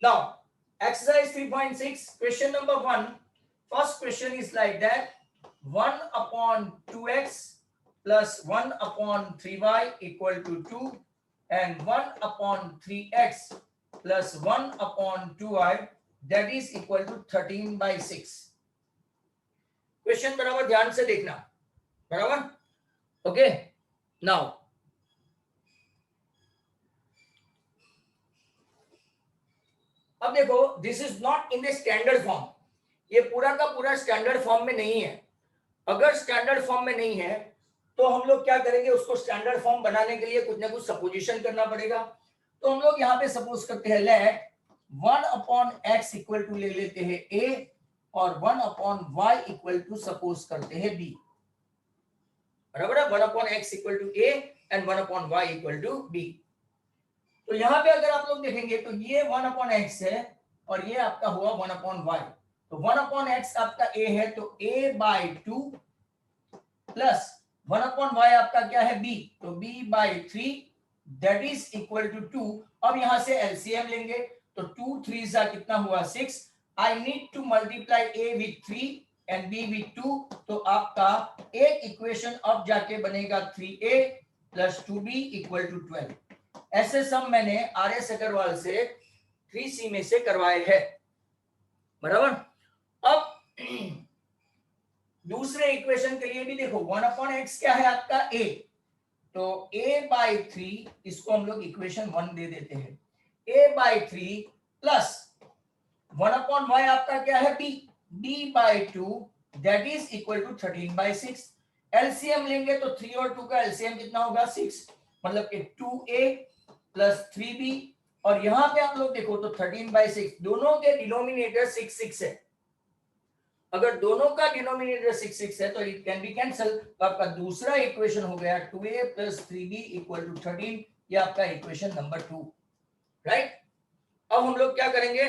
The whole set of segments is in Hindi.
Now, exercise 3.6, question number 1. First question is like that. 1 upon 2x plus 1 upon 3y equal to 2 and 1 upon 3x plus 1 upon 2y that is equal to 13/6. Question बराबर ध्यान से देखना, बराबर? ओके, नाउ अब देखो, this is not in the standard form, ये पूरा का पूरा स्टैंडर्ड फॉर्म में नहीं है। अगर स्टैंडर्ड फॉर्म में नहीं है तो हम लोग क्या करेंगे, उसको स्टैंडर्ड फॉर्म बनाने के लिए कुछ ना कुछ सपोजिशन करना पड़ेगा। तो हम लोग यहाँ पे सपोज करते हैं, let 1 upon X equal to ले लेते हैं ए और 1 upon Y equal to suppose करते हैं बी, बराबर है? 1 upon X equal to A and 1 upon Y equal to B. तो यहाँ पे अगर आप लोग देखेंगे तो ये 1 अपॉन एक्स है और ये आपका हुआ 1 अपॉन वाई। तो 1 अपॉन एक्स आपका ए है तो a by 2 plus 1 upon Y आपका क्या है b, तो b by 3 that is equal to 2। अब यहां से एलसीएम लेंगे तो 2 3 जा कितना हुआ 6। I need to multiply a with 3 and b with 2, तो आपका एक इक्वेशन अब जाके बनेगा 3a plus 2b equal to 12। ऐसे सब मैंने आर.एस. अग्रवाल से 3C में से करवाए हैं, बराबर? अब दूसरे इक्वेशन के लिए भी देखो, 1 अपॉन एक्स क्या है आपका a, तो a बाई 3 इसको हम लोग इक्वेशन 1 दे देते हैं, a by 3 plus 1 upon Y आपका क्या है b, b by 2 that is equal to 13/6। LCM लेंगे तो 3 और 2 का एलसीएम कितना होगा 6, मतलब कि 2a प्लस 3b, और यहां पे आप लोग देखो तो 13/6, दोनों के डिनोमिनेटर 6 6 है। अगर दोनों का डिनोमिनेटर 6 6 है तो इट कैन बी कैंसल, तो आपका दूसरा इक्वेशन हो गया 2a plus 3b equal to 13, ये आपका इक्वेशन नंबर 2, राइट? अब हम लोग क्या करेंगे,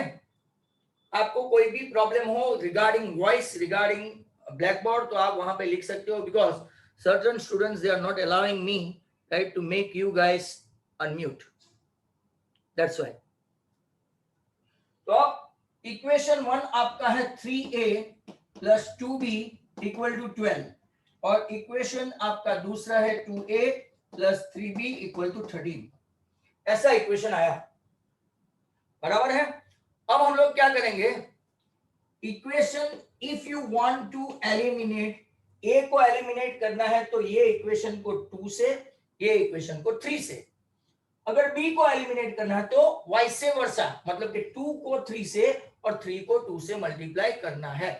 आपको कोई भी प्रॉब्लम हो regarding voice, regarding black, तो आप वहां पे लिख सकते हो, because certain students they are not allowing me right to make you guys unmute, that's why. तो इक्वेशन 1 आपका है 3a plus 2b equal to 12 और इक्वेशन आपका दूसरा है 2a plus 3b equal to 13। ऐसा इक्वेशन आया, बराबर है? अब हम लोग क्या करेंगे, equation if you want to eliminate, a को एलिमिनेट करना है तो ये इक्वेशन को 2 से, ये इक्वेशन को 3 से। अगर b को एलिमिनेट करना है तो वाइस वर्सा, मतलब कि 2 को 3 से और 3 को 2 से मल्टीप्लाई करना है।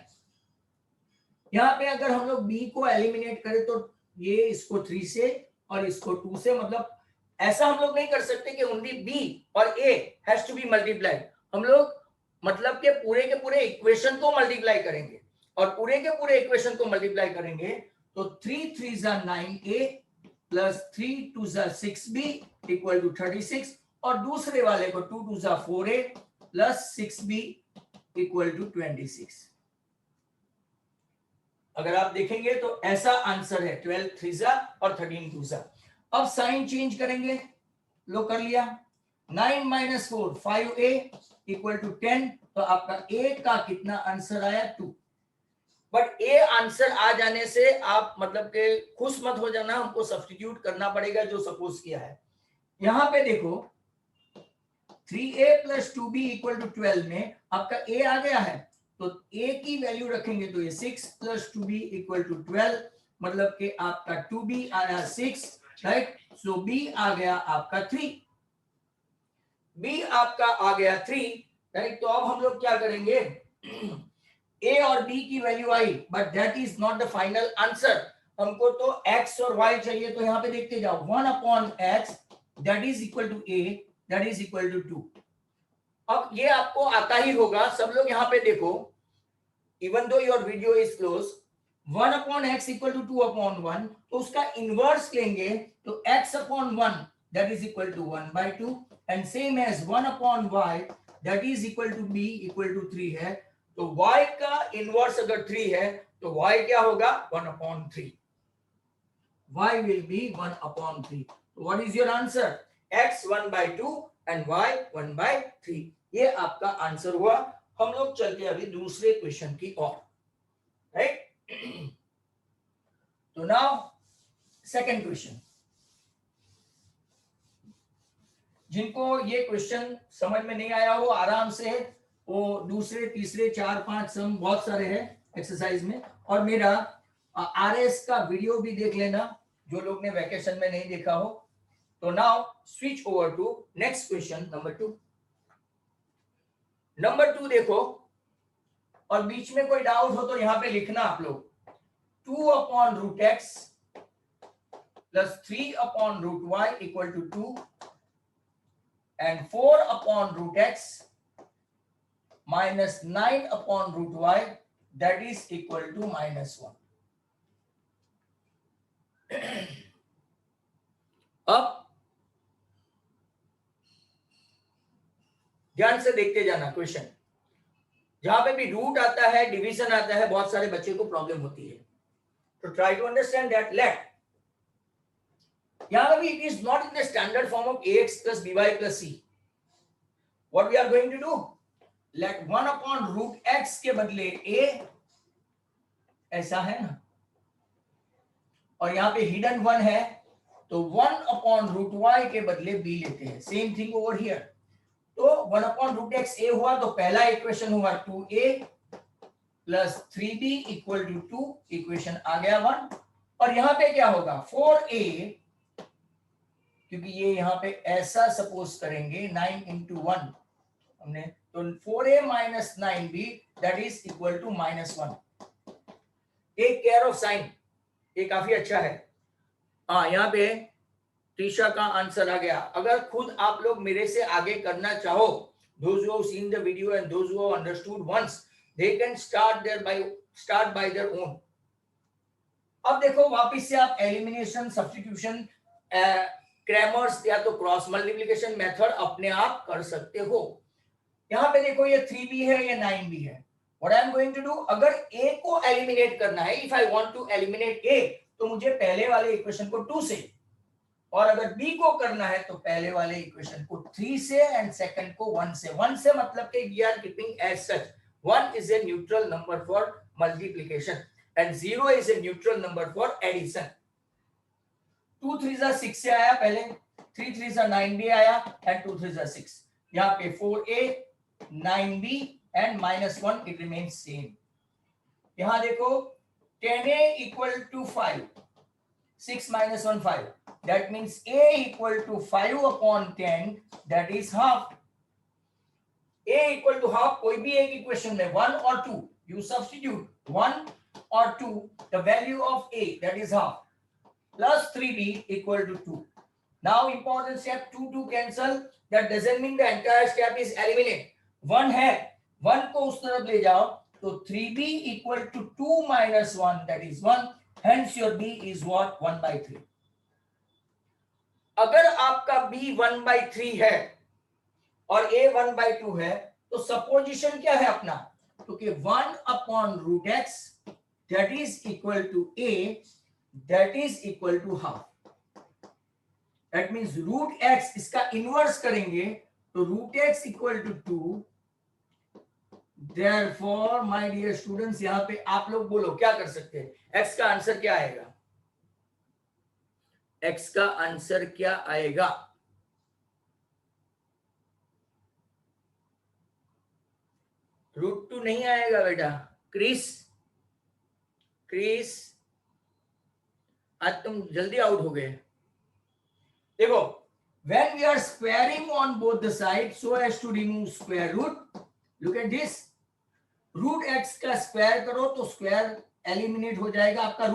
यहाँ पे अगर हम लोग b को एलिमिनेट करें तो ये इसको 3 से और इसको 2 से, मतलब ऐसा हम लोग नहीं कर सकते कि ओनली b और a has to be multiplied. हम लोग मतलब के पूरे इक्वेशन को मल्टीप्लाई करेंगे और पूरे के पूरे इक्वेशन को मल्टीप्लाई करेंगे तो 3 3 जा 9a प्लस 3 2 जा 6b इक्वल टू 36 और दूसरे वाले को 2 2 जा 4a plus 6b equal to 26। अगर आप देखेंगे तो ऐसा आंसर है 12 3 जा और 13 2 जा। अब साइन चेंज करेंगे, लो कर लिया, 9 माइनस 4 5a इक्वल टू 10, तो आपका a का कितना आंसर आया 2। बट ए आंसर आ जाने से आप मतलब के खुश मत हो जाना, हमको सब्स्टिट्यूट करना पड़ेगा जो सपोज किया है। यहां पे देखो 3a plus 2b equal to 12 में आपका a आ गया है, तो a की वैल्यू रखेंगे तो ये 6 प्लस 2b इक्वल टू 12, मतलब कि आपका 2b आया 6, राइट? सो b आ गया आपका 3, b आपका आ गया 3, राइट? तो अब हम लोग क्या करेंगे, a और b की value I, but that is not the final answer. हमको तो x और y चाहिए, तो यहाँ पे देखते जाओ 1 upon x that is equal to a that is equal to 2। अब ये आपको आता ही होगा, सब लोग यहाँ पे देखो, even though your video is close, 1 upon x equal to 2 upon 1, तो उसका इनवर्स लेंगे तो x upon 1 that is equal to 1/2 and same as 1 upon y that is equal to b equal to 3 है। तो y का इनवर्स अगर 3 है तो y क्या होगा 1/3, y will be 1/3। What is your answer, x 1/2 and y 1/3। ये आपका आंसर हुआ। हम लोग चलते अभी दूसरे क्वेश्चन की ओर, राइट। तो नाउ सेकंड क्वेश्चन। जिनको ये क्वेश्चन समझ में नहीं आया हो आराम से वो दूसरे तीसरे 4-5 सम बहुत सारे हैं एक्सरसाइज में, और मेरा आरएस का वीडियो भी देख लेना जो लोग ने वैकेशन में नहीं देखा हो। तो now switch over to next question number 2। Number 2 देखो, और बीच में कोई डाउट हो तो यहां पे लिखना आप लोग। 2/√x plus 3/√y equal to 2 and 4/√x minus 9/√y that is equal to -1। अब ध्यान से देखते जाना क्वेश्चन। जहां पे भी रूट आता है, डिवीजन आता है, बहुत सारे बच्चे को प्रॉब्लम होती है। तो try to understand that. Let यहां भी it is not in the standard form of ax plus by plus c। What we are going to do, let 1/√x के बदले a, ऐसा है ना, और यहां पे हिडन 1 है तो 1/√y के बदले b लेते हैं। Same thing over here. तो 1/√x a हुआ तो पहला इक्वेशन हुआ 2a plus 3b equal to 2, equation आ गया 1। और यहां पे क्या होगा 4a, क्योंकि ये यहां पे ऐसा सपोज करेंगे 9 into 1 हमने, तो 4a minus 9b that is equal to -1। Take care of sign, ये काफी अच्छा है। हाँ, यहाँ पे त्रिशा का आंसर आ गया। अगर खुद आप लोग मेरे से आगे करना चाहो, those who have seen the video and those who have understood once, they can start by their own। अब देखो वापिस से आप एलिमिनेशन, सब्स्टिट्यूशन, क्रैमर्स या तो क्रॉस मल्टीप्लिकेशन मेथड अपने आप कर सकते हो। यहाँ पे देखो ये 3b है, ये 9b है। What I am going to do, अगर a को एलिमिनेट करना है, if I want to eliminate a, तो मुझे पहले वाले इक्वेशन को 2 से, और अगर b को करना है तो पहले वाले इक्वेशन को 3 से एंड सेकंड को 1 से। 1 से मतलब कि we are keeping as such 1 is a neutral number for multiplication and 0 is a neutral number for addition। 2 3 6 से आया पहले, 3 3 9b आया एंड 2 3 6। यहाँ पे 4a 9b and -1 it remains same। यहां देखो 10a equal to 5, 6 minus 1 5, that means a equal to 5/10 that is half। a equal to half कोई भी एक इक्वेशन में 1 और 2 you substitute 1 or 2 the value of a that is half plus 3b equal to 2। now important step 2 cancel, that doesn't mean the entire step is eliminate। 1 है, 1 को उस तरफ ले जाओ तो 3b equal to 2 minus 1 that is 1, hence your b is what 1/3। अगर आपका b 1/3 है और a 1/2 है तो सपोजिशन क्या है अपना, क्योंकि 1/√x that is equal to a that is equal to half। that means √x इसका इनवर्स करेंगे तो √x equal to 2। therefore my dear students, यहां पे आप लोग बोलो क्या कर सकते हैं, x का आंसर क्या आएगा, x का आंसर क्या आएगा। √2 नहीं आएगा बेटा। क्रिस, क्रिस आज तुम जल्दी आउट हो गए। देखो when we are squaring on both the sides so as to remove square root, look at this, √x का स्क्वायर करो तो स्क्वायर एलिमिनेट हो जाएगा आपका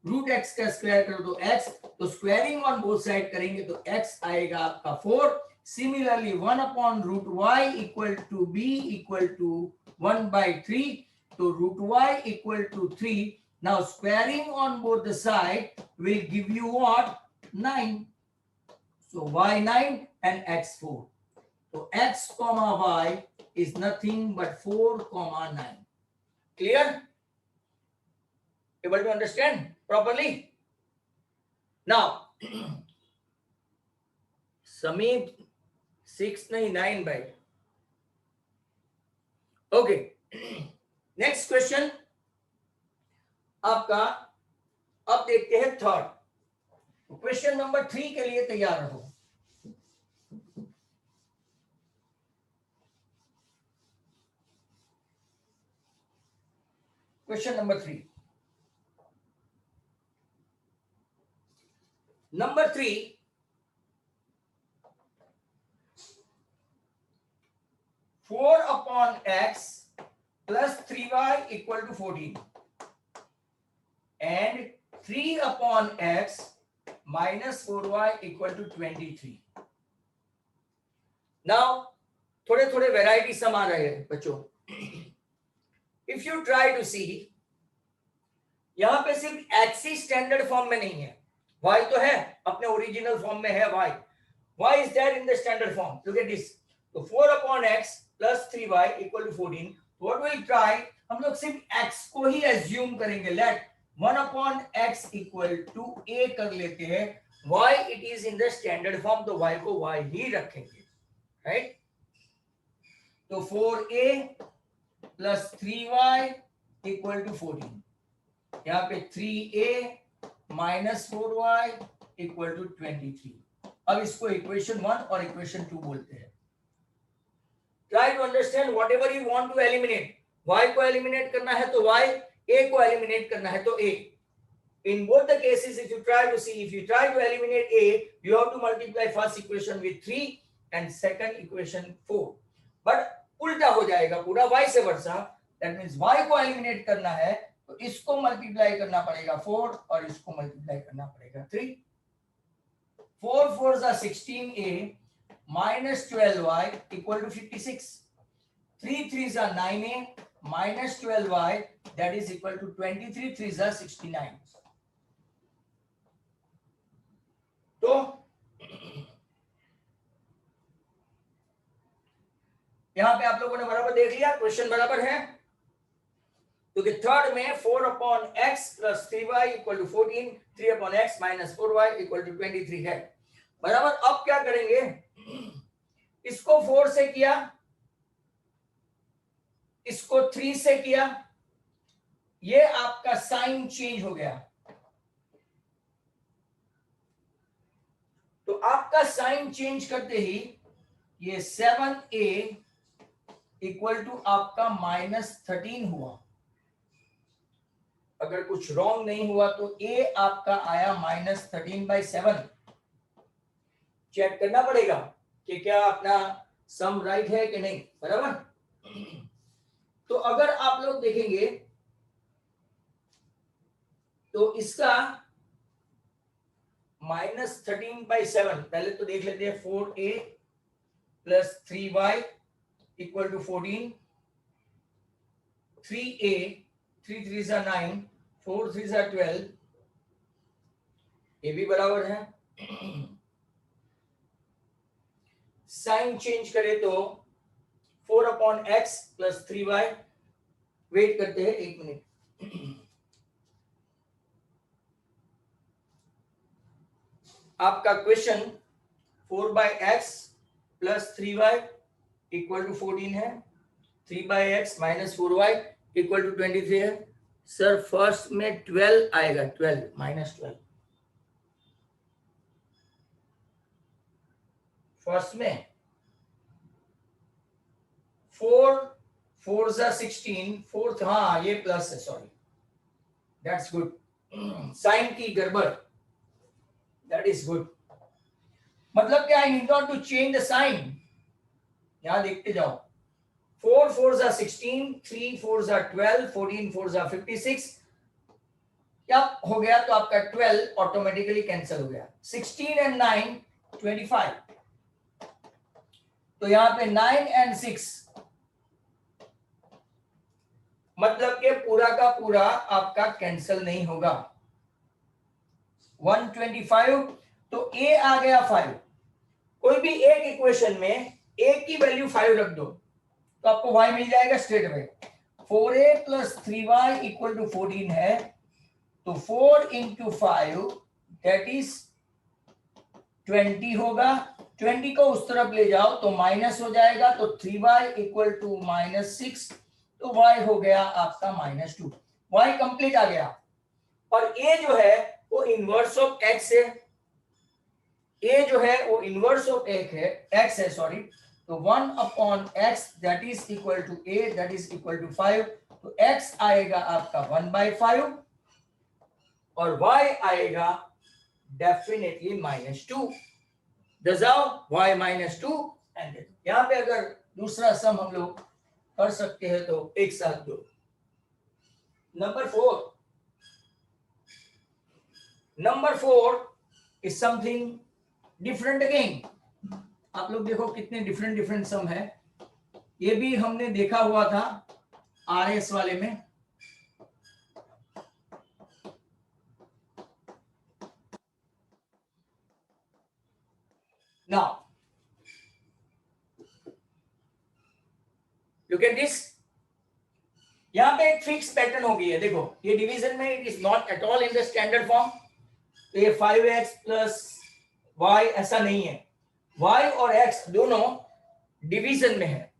√x का स्क्वायर करो तो x, तो स्क्वायरिंग ऑन बोथ साइड करेंगे तो x आएगा आपका 4। Similarly 1/√y equal to b equal to 1/3, तो √y equal to 3। now squaring on both the side will give you what, 9। so y 9 and x 4, so x comma y is nothing but 4,9। clear, able to understand properly now। समीप 6 नहीं 9 भाई। ओके, नेक्स्ट क्वेश्चन आपका, अब देखते हैं थर्ड। क्वेश्चन नंबर 3 के लिए तैयार रहो। Question number 3। Number 3, 4 upon x plus 3y equal to 14 and 3 upon x minus 4y equal to 23. Now थोड़े थोड़े वेराइटी सम आ रहे हैं बच्चों। इफ यू ट्राई टू सी, यहां पे सिर्फ x ही स्टैंडर्ड फॉर्म में नहीं है, y तो है अपने ओरिजिनल फॉर्म में है, y is there in the standard form. Look at this. तो 4 upon x plus 3y equal to 14. What we'll try, हम लोग सिर्फ x को ही assume करेंगे। Let 1 upon x equal to a कर लेते हैं। y it is in the standard form, तो y को y ही रखेंगे, right? तो 4a plus 3y equal to 14. यहाँ पे 3a minus 4y equal to 23. अब इसको इक्वेशन 1 और इक्वेशन 2 बोलते हैं। Try to understand whatever you want to eliminate. Y को eliminate करना है तो y, a को eliminate करना है तो a. In both the cases, if you try to see, if you try to eliminate a, you have to multiply first equation with 3 and second equation 4. But उल्टा हो जाएगा पूरा, vice versa. That means y को eliminate करना है तो इसको मल्टीप्लाई करना पड़ेगा 4 और इसको मल्टीप्लाई करना पड़ेगा 3. 4 4s are 16a minus 12y equal to 56. 3 3s are 9a minus 12y, that is equal to 23. 3s are 69. तो यहां पे आप लोगों ने बराबर देख लिया, क्वेश्चन बराबर है। तो कि थर्ड में 4 upon x plus 3y equal to 14, 3 upon x minus 4y equal to 23 है बराबर। अब क्या करेंगे, इसको 4 से किया, इसको 3 से किया, ये आपका साइन चेंज हो गया। तो आपका साइन चेंज करते ही ये 7a इक्वल टू आपका -13 हुआ। अगर कुछ रॉन्ग नहीं हुआ तो a आपका आया -13/7। चेक करना पड़ेगा कि क्या अपना सम राइट है कि नहीं, बराबर। तो अगर आप लोग देखेंगे तो इसका -13/7, पहले तो देख लेते हैं। 4a plus 3y equal to 14, 3a, 3 3s are 9, 4 3s are 12, ये भी बराबर है। साइन चेंज करें तो 4 upon x plus 3y, wait करते हैं 1 मिनट। आपका question 4/x plus 3y equal to 14 है, 3/x minus 4y equal to 23 है। सर फर्स्ट में 12 आएगा, 12 -12 फर्स्ट में। 4 4s are 16, फोर्थ, हाँ ये प्लस है, सॉरी, दैट्स गुड। साइन की गड़बड़, दैट इज गुड। मतलब क्या, I need not to change the sign. यहां देखते जाओ, 4 4s are 16, 3 4s are 12, 14 4s are 56। क्या हो गया, तो आपका 12 ऑटोमेटिकली कैंसिल हो गया। 16 and 9 25, तो यहां पे 9 and 6, मतलब कि पूरा का पूरा आपका कैंसिल नहीं होगा। 125, तो a आ गया 5। कोई भी एक इक्वेशन में a की वैल्यू 5 रख दो तो आपको y मिल जाएगा straight away. 4a plus 3y equal to 14 है, तो 4 into 5 that is 20 होगा, 20 को उस तरफ ले जाओ तो माइनस हो जाएगा, तो 3y इक्वल टू -6, तो y हो गया आपका -2। y कंप्लीट आ गया। और a जो है वो इनवर्स ऑफ x है, a जो है वो इनवर्स ऑफ x है, सॉरी। तो 1/x that is equal to a that is equal to 5, तो x आएगा आपका 1/5 और y आएगा डेफिनेटली -2। y -2 एंड यहाँ पे अगर दूसरा सम हम लोग कर सकते हैं तो एक साथ दो। Number 4 is something different again. आप लोग देखो कितने डिफरेंट सम है, ये भी हमने देखा हुआ था RS वाले में। नाउ लुक एट दिस, यहां पे एक फिक्स पैटर्न हो गई है। देखो ये डिवीजन में it is not at all in the standard form, तो ये 5x प्लस y ऐसा नहीं है। y और x दोनों डिवीजन में है,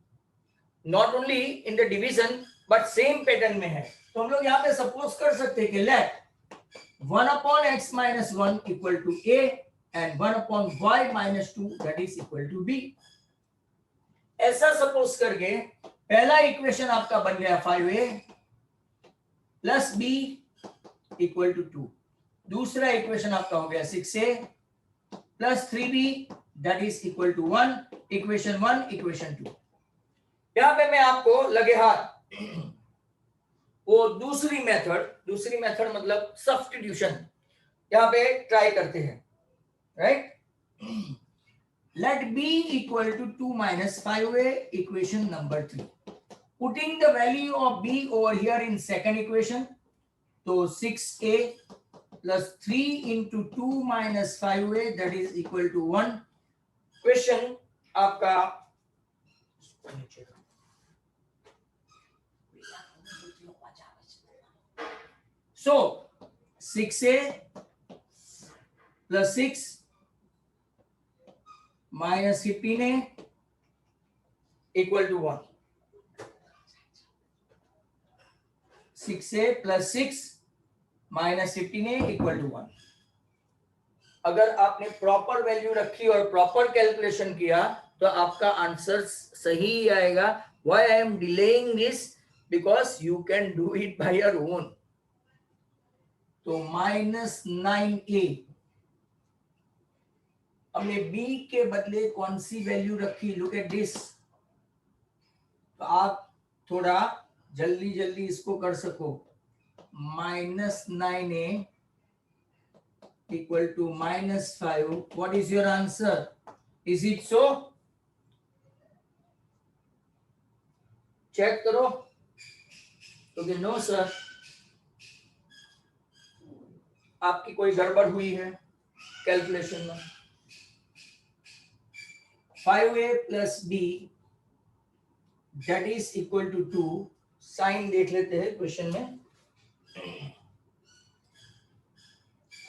not only in the division but same pattern में है। तो हम लोग यहाँ पे सपोज कर सकते हैं कि let 1/x - 1 equal to a and 1/y - 2 that is equal to b। ऐसा सपोज करके पहला इक्वेशन आपका बन गया 5a plus b equal to 2। दूसरा इक्वेशन आपका हो गया 6a plus 3b that is equal to 1। Equation 1 equation 2। यहां पे मैं आपको लगे हाथ वो दूसरी मेथड मतलब सब्स्टिट्यूशन यहां पे ट्राई करते हैं, right. Let b equal to 2 - 5a, equation number 3. Putting the value of b over here in second equation, so 6a plus 3 into 2 - 5a that is equal to 1. Question आपका so 6a plus 6 minus 15a equal to 1. 6a plus 6 minus 15a equal to 1. अगर आपने प्रॉपर वैल्यू रखी और प्रॉपर कैलकुलेशन किया तो आपका आंसर सही आएगा। Why I am delaying this? Because you can do it by your own. तो -9a हमने b के बदले कौन सी वैल्यू रखी? Look at this. तो आप थोड़ा जल्दी इसको कर सको। -9a equal to -5. What is your answer? Is it so? Check करो। तो नो सर, आपकी कोई गड़बड़ हुई है कैलकुलेशन में। 5a plus b that is equal to 2। Sign देख लेते हैं क्वेश्चन में।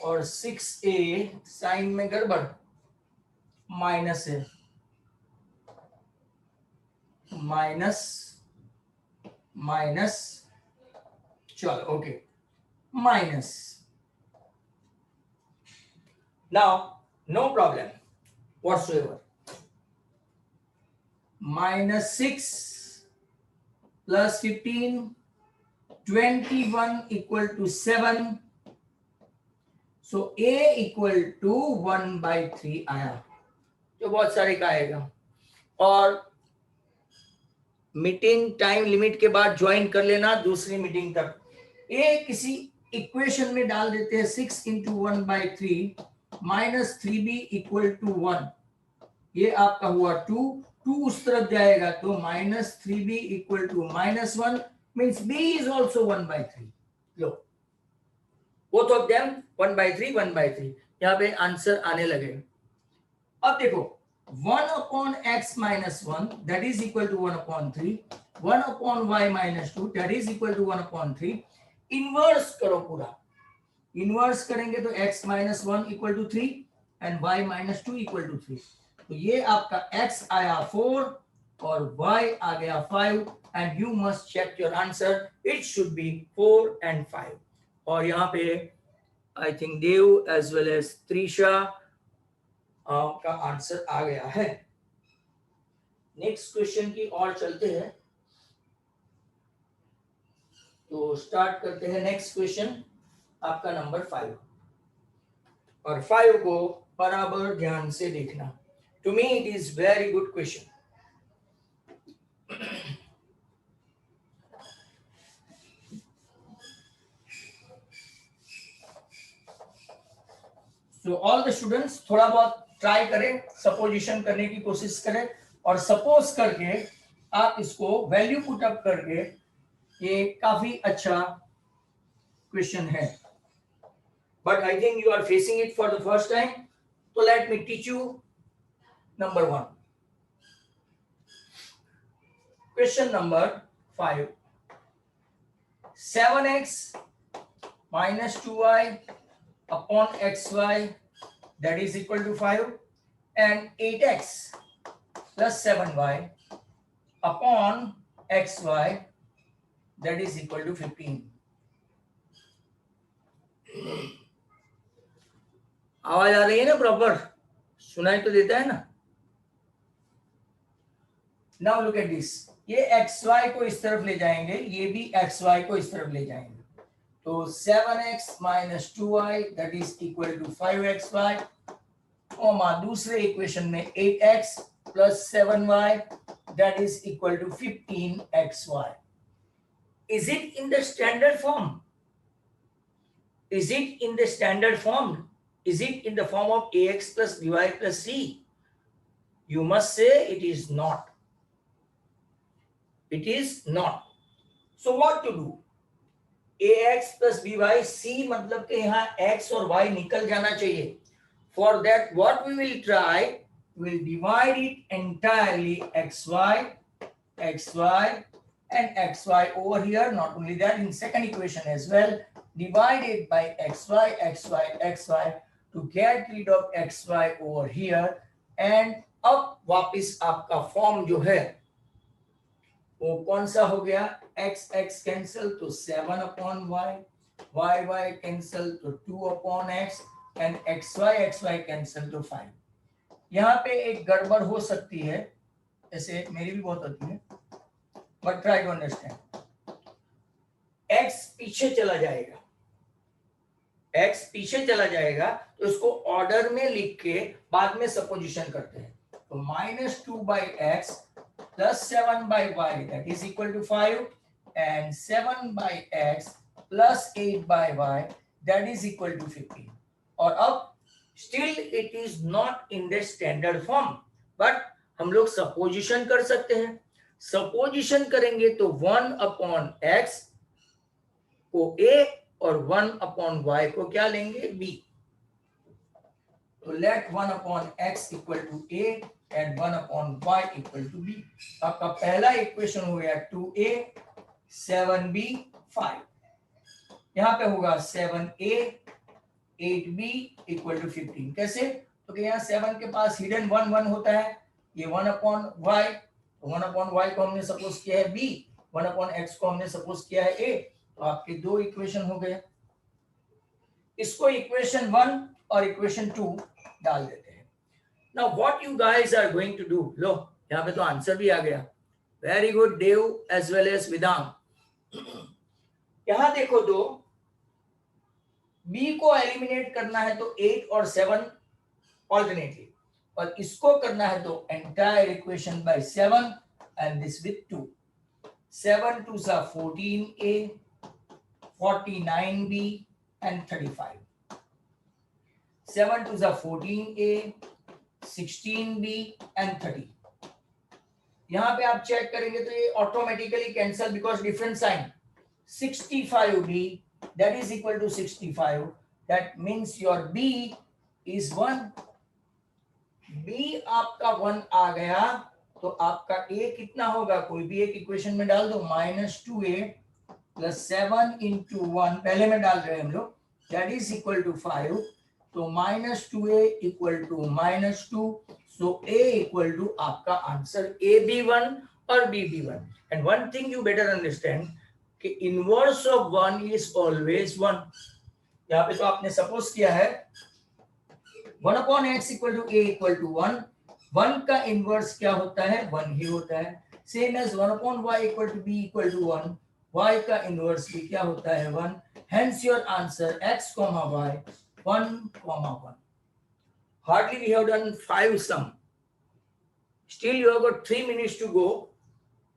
और 6a साइन में गड़बड़, माइनस है, माइनस चलो okay minus. Now no problem whatsoever। -6 plus 15 21 equal to 7। So a equal to 1/3 आया, जो बहुत सारे का आएगा। और मीटिंग टाइम लिमिट के बाद ज्वाइन कर लेना दूसरी मीटिंग तक। ए किसी इक्वेशन में डाल देते हैं 6 into 1/3 -3b equal to 1। ये आपका हुआ 2 उस तरफ जाएगा तो -3b equal to -1 means b is also 1/3। Low both of them 1/3 1/3। यहाँ पे आंसर आने लगे। अब देखो 1/x - 1 that is equal to 1/3, 1/y - 2 that is equal to 1/3। Inverse करो पूरा। इनवर्स करेंगे तो x - 1 equal to 3 and y - 2 equal to 3। तो ये आपका x आया 4 और y आ गया 5 and you must check your answer, it should be 4 and 5। और यहाँ पे I think Dev as well as Trisha का आंसर आ गया है। नेक्स्ट क्वेश्चन की ओर चलते हैं, तो स्टार्ट करते हैं नेक्स्ट क्वेश्चन आपका नंबर 5, और 5 को बराबर ध्यान से देखना। To me it is very good question. तो ऑल द स्टूडेंट्स थोड़ा बहुत ट्राई करें, सपोजिशन करने की कोशिश करें, और सपोज करके आप इसको वैल्यू पुट अप करके, ये काफी अच्छा क्वेश्चन है, but I think you are facing it for the first time. तो let me teach you number 1, question number 5, 7x minus 2y upon xy that is equal to 5 and 8x plus 7y upon xy that is equal to 15। आवाज आ रही है ना, प्रॉपर सुनाई तो देता है ना। नाउ लुक एट दिस, ये xy को इस तरफ ले जाएंगे, ये भी xy को इस तरफ ले जाएंगे, तो 7x minus 2y that is equal to 5xy, comma दूसरे इक्वेशन में 8x plus 7y that is equal to 15xy। Is it in the standard form? Is it in the standard form? Is it in the form of ax plus by plus c? You must say it is not. It is not. So what to do? ax plus by, c मतलब कि यहाँ x और y निकल जाना चाहिए। For that what we will try, we will divide it entirely xy, xy and xy over here. Not only that, in second equation as well, divide it by xy, xy, xy to get rid of xy over here, and अब वापिस आपका फॉर्म जो है वो कौन सा हो गया, x x कैंसिल तो 7 upon y, y y cancel तो 2 upon x and xy cancel तो 5। यहाँ पे एक गड़बड़ हो सकती है, ऐसे मेरी भी बहुत होती है, but try to understand. x पीछे चला जाएगा, x पीछे चला जाएगा, तो इसको ऑर्डर में लिख के बाद में सपोजिशन करते हैं। तो -2 by x plus 7 by y that is equal to 5 and 7 by x plus 8 by y that is equal to 15। और अब still it is not in the standard form, but हम लोग सपोजिशन कर सकते हैं। सपोजिशन करेंगे तो 1 upon x को a और 1 upon y को क्या लेंगे, b। तो let 1 upon x equal to a and 1 upon y equal to b। आपका पहला इक्वेशन हो गया 2a 7b 5, यहाँ पे होगा 7a 8b equal to 15। कैसे, तो कि यहाँ 7 के पास हिडन 1 1 होता है, ये 1 upon y, तो 1 upon y को हमने सपोज किया है b, 1 upon x को हमने सपोज किया है a, तो आपके दो इक्वेशन हो गए। इसको इक्वेशन 1 और इक्वेशन 2 डाल देते हैं। Now what you guys are going to do, लो यहाँ पे तो आंसर भी आ गया, वेरी गुड देव एज वेल एज विदांग। यहाँ देखो तो b को एलिमिनेट करना है तो 8 और 7 ऑल्टरनेटली, और इसको करना है तो entire equation by 7 and this with 2। 7 2s are 14a 49b and 35। 7 2s are 14a 16b and 30। यहाँ पे आप चेक करेंगे तो ये automatically cancel because different sign. 65b that is equal to 65, that means your b is 1। b आपका 1 आ गया, तो आपका a कितना होगा, कोई भी एक इक्वेशन में डाल दो, -2a plus 7 into 1 पहले में डाल रहे हैं हम लोग, that is equal to 5 तो -2a equal to -2, so a equal to आपका आंसर a भी 1 और b भी 1। And one thing you better understand कि इनवर्स ऑफ 1 इज ऑलवेज 1। यहाँ पे तो आपने सपोज किया है 1/x equal to a equal to 1, 1 का इनवर्स क्या होता है, 1 ही होता है। Same as 1/y equal to b equal to 1, y का इनवर्स भी क्या होता है, 1। Hence your answer x, y 1, 1। Hardly we have done 5 sum. Still you have got 3 minutes to go.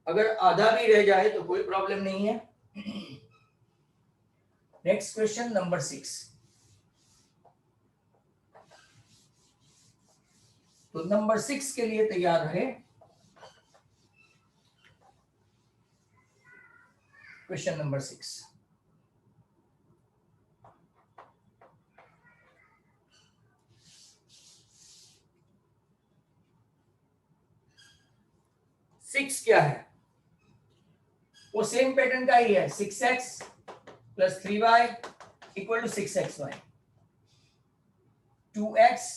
अगर आधा भी रह जाए तो कोई प्रॉब्लम नहीं है। Next question number 6। तो नंबर 6 के लिए तैयार रहे। Question number 6। सिक्स क्या है, वो सेम पैटर्न का ही है, 6x plus 3y equal to 6xy, 2x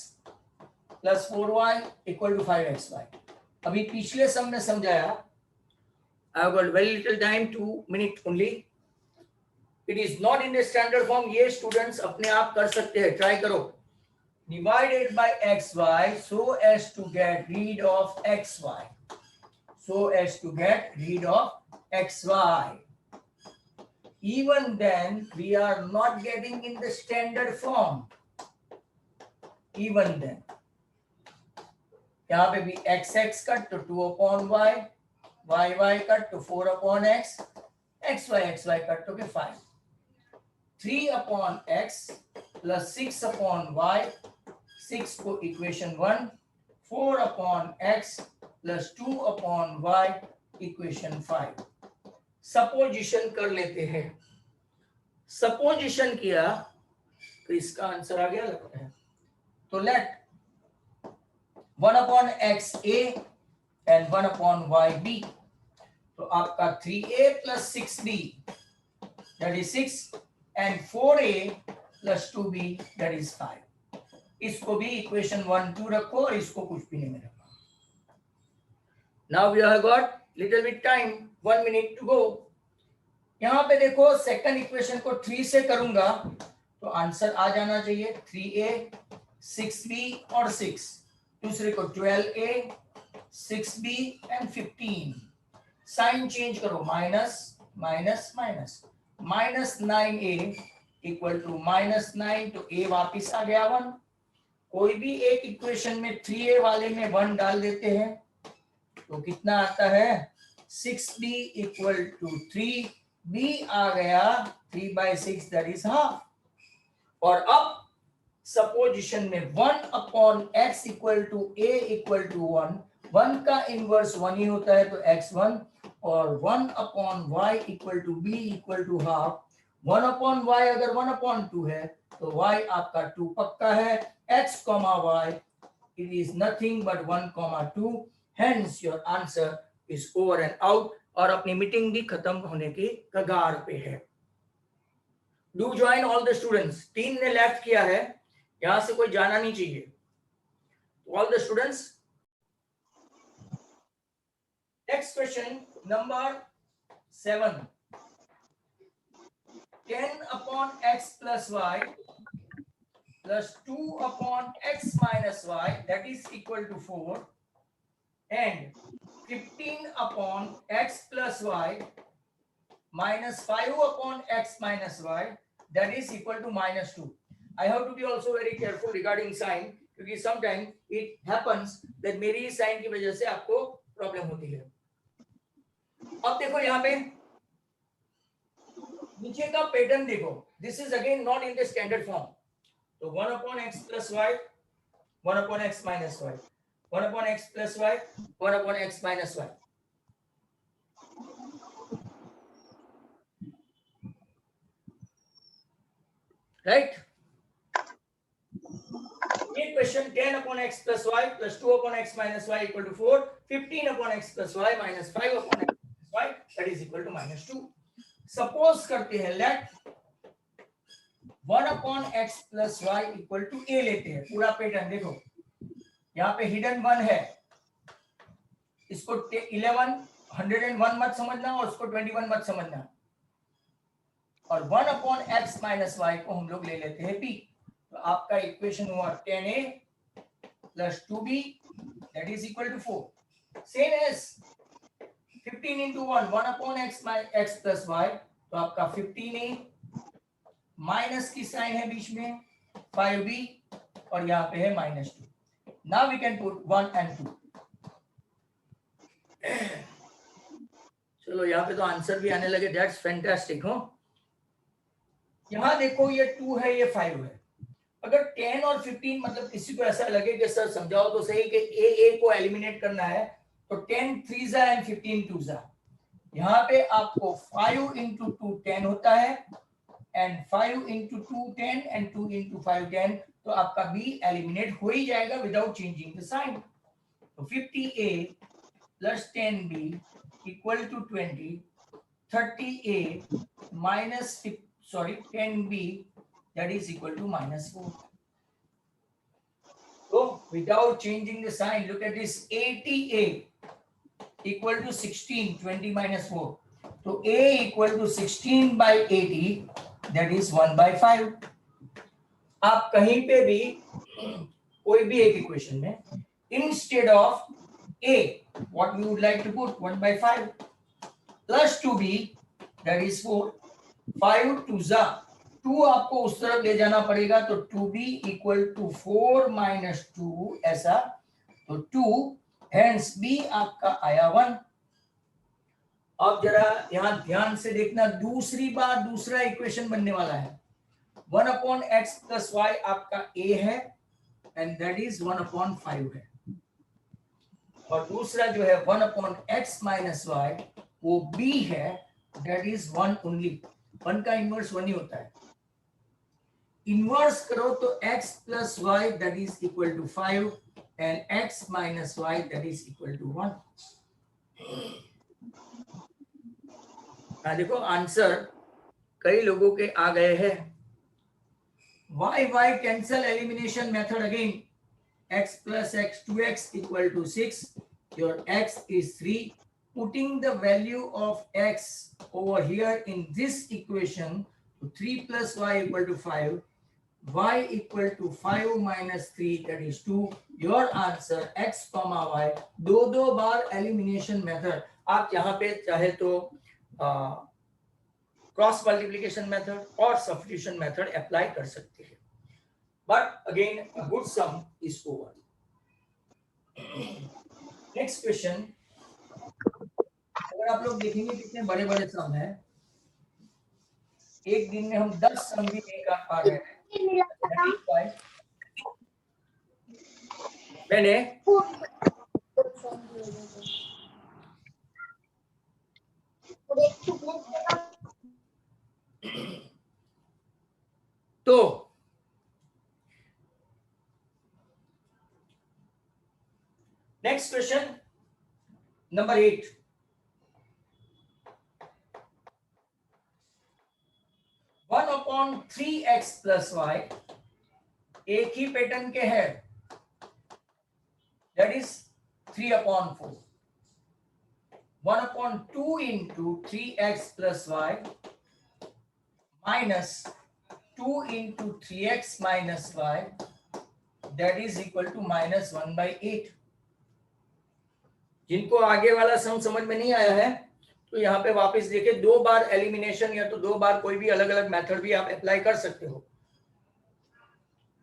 plus 4y equal to 5xy। अभी पिछले सम में समझाया, I have got very little time, 2 minute only. It is not in the standard form, ये स्टूडेंट्स अपने आप कर सकते हैं, ट्राई करो। Divided by xy so as to get rid of xy, so as to get rid of xy. Even then we are not getting in the standard form. Even then यहाँ पे भी x कट तो 2/y, y कट तो 4/x, xy कट तो 5, 3/x प्लस 6/y, 6 को equation 1, 4/x plus 2/y equation 5। Supposition कर लेते हैं। सपोजिशन किया तो इसका आंसर आ गया लगता है। तो late 1/x a and 1/y b, तो आपका 3a plus 6b that is 6 and 4a plus 2b that is 5। इसको भी इक्वेशन 1 2 रखो और इसको कुछ भी नहीं मिलेगा। Now we have got little bit time, 1 minute to go. यहाँ पे देखो सेकंड इक्वेशन को 3 से करूंगा तो आंसर आ जाना चाहिए 3a 6b और 6, दूसरे को 12a 6b and 15। Sign change करो, minus minus minus, -9a equal to -9, तो a वापिस आ गया 1। कोई भी एक इक्वेशन में 3a वाले में 1 डाल देते हैं तो कितना आता है, 6b इक्वल टू 3b आ गया, 3/6 दैट इज हाफ। और अब सपोजिशन में 1/x equal to a equal to 1, 1 का इनवर्स 1 ही होता है तो x1, और 1/y equal to b equal to half. 1/y अगर 1/2 है तो y आपका 2 पक्का है, x, y it is nothing but 1, 2। Hence your answer is over and out, और अपनी मीटिंग भी खत्म होने की कगार पे है। Do join all the students। 3 ने लेफ्ट किया है, यहां से कोई जाना नहीं चाहिए। All the students। Next question number 7। 10/x plus y plus 2/x minus y that is equal to 4, and 15/x plus y minus 5/x minus y that is equal to -2। I have to be also very careful regarding sign, क्योंकि sometimes it happens that मेरी साइन की वजह से आपको प्रॉब्लम होती है। अब देखो यहाँ पे नीचे का पैटर्न देखो, this is again not in the standard form। तो 1/x plus y, 1/x minus y, 1/x plus y, 1/x minus y। Right. ये question 10/x plus y plus 2/x minus y equal to 4, 15/x plus y minus 5/x minus y that is equal to -2। Suppose करते हैं let 1/x plus y equal to a लेते हैं। पूरा पैटर्न देखो, यहाँ पे हिडन 1 है, इसको 101 मत समझना और उसको 21 मत समझना, और 1/x माइनस वाई को हम लोग ले लेते हैं p। तो आपका इक्वेशन हुआ 10a plus 2b that is equal to 4। Same as 15 into 1/x plus y, तो आपका 15a माइनस की साइन है बीच में 5b और यहाँ पे है -2। Now we can put 1 and 2। चलो यहाँ पे तो आंसर भी आने लगे, दैट्स फैंटास्टिक। हो यहाँ देखो ये 2 है, ये 5 है। अगर 10 और 15 मतलब किसी को ऐसा लगे कि सर समझाओ तो सही कि a को एलिमिनेट करना है, तो 10 3s and 15 2s। यहाँ पे आपको 5 into 2 10 होता है, एंड 5 into 2 10 and 2 into 5 10, तो आपका b एलिमिनेट हो ही जाएगा विदाउट चेंजिंग द साइन। तो 50a plus 10b equal to 20, 30a minus 10b that is equal to -4. So without changing the sign, look at this, 80a equal to 16, 20 minus 4. So a equal to 16 by 80, that is 1/5. आप कहीं पे भी कोई भी एक इक्वेशन में instead of a, what we would like to put 1/5 plus 2b, that is 4, 5 2s 2 आपको उस तरफ ले जाना पड़ेगा, तो 2b इक्वल टू 4 माइनस 2 ऐसा, तो 2 हेंस b आपका आया 1। अब जरा यहां ध्यान से देखना, दूसरी बार दूसरा इक्वेशन बनने वाला है। 1/x प्लस वाई आपका a है एंड दैट इज 1/5 है, और दूसरा जो है 1/x माइनस वाई वो b है, दैट इज 1 ओनली। 1 का इनवर्स 1 ही होता है। इनवर्स करो तो x plus y that is equal to 5 and x minus y that is equal to 1। देखो आंसर कई लोगों के आ गए हैं। y cancel elimination method again, x plus x 2x equal to 6, your x is 3, putting the value of x over here in this equation, 3 plus y equal to 5, y equal to 5 minus 3 that is 2, your answer x comma y। दो बार एलिमिनेशन मेथड, आप यहाँ पे चाहे तो क्रॉस मल्टीप्लिकेशन मेथड और सब्स्टिट्यूशन मेथड अप्लाई कर सकते हैं, but again a good sum is over। Next question, अगर आप लोग देखेंगे कितने बड़े बड़े सम है, एक दिन में हम 10 सम भी नहीं कर पा रहे हैं। मैंने तो next question number 8, one upon 3x plus y, एक ही पैटर्न के है, that is 3/4, 1/2 into 3x plus y minus 2 into 3x minus y, that is equal to -1/8। जिनको आगे वाला सम समझ में नहीं आया है तो यहाँ पे वापस देखिए, 2 बार एलिमिनेशन या तो 2 बार कोई भी अलग अलग मेथड भी आप अप्लाई कर सकते हो।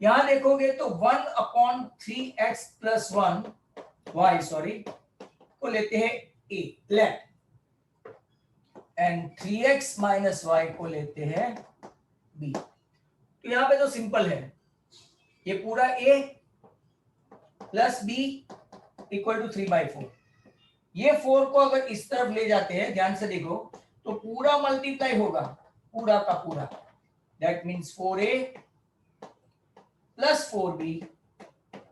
यहां देखोगे तो 1/3x plus 1 y को लेते हैं a let, and 3x minus y को लेते हैं b। तो यहाँ पे तो सिंपल है, ये पूरा a plus b equal to 3/4। ये 4 को अगर इस तरफ ले जाते हैं, ध्यान से देखो, तो पूरा मल्टीप्लाई होगा, पूरा का पूरा, that means 4a plus 4b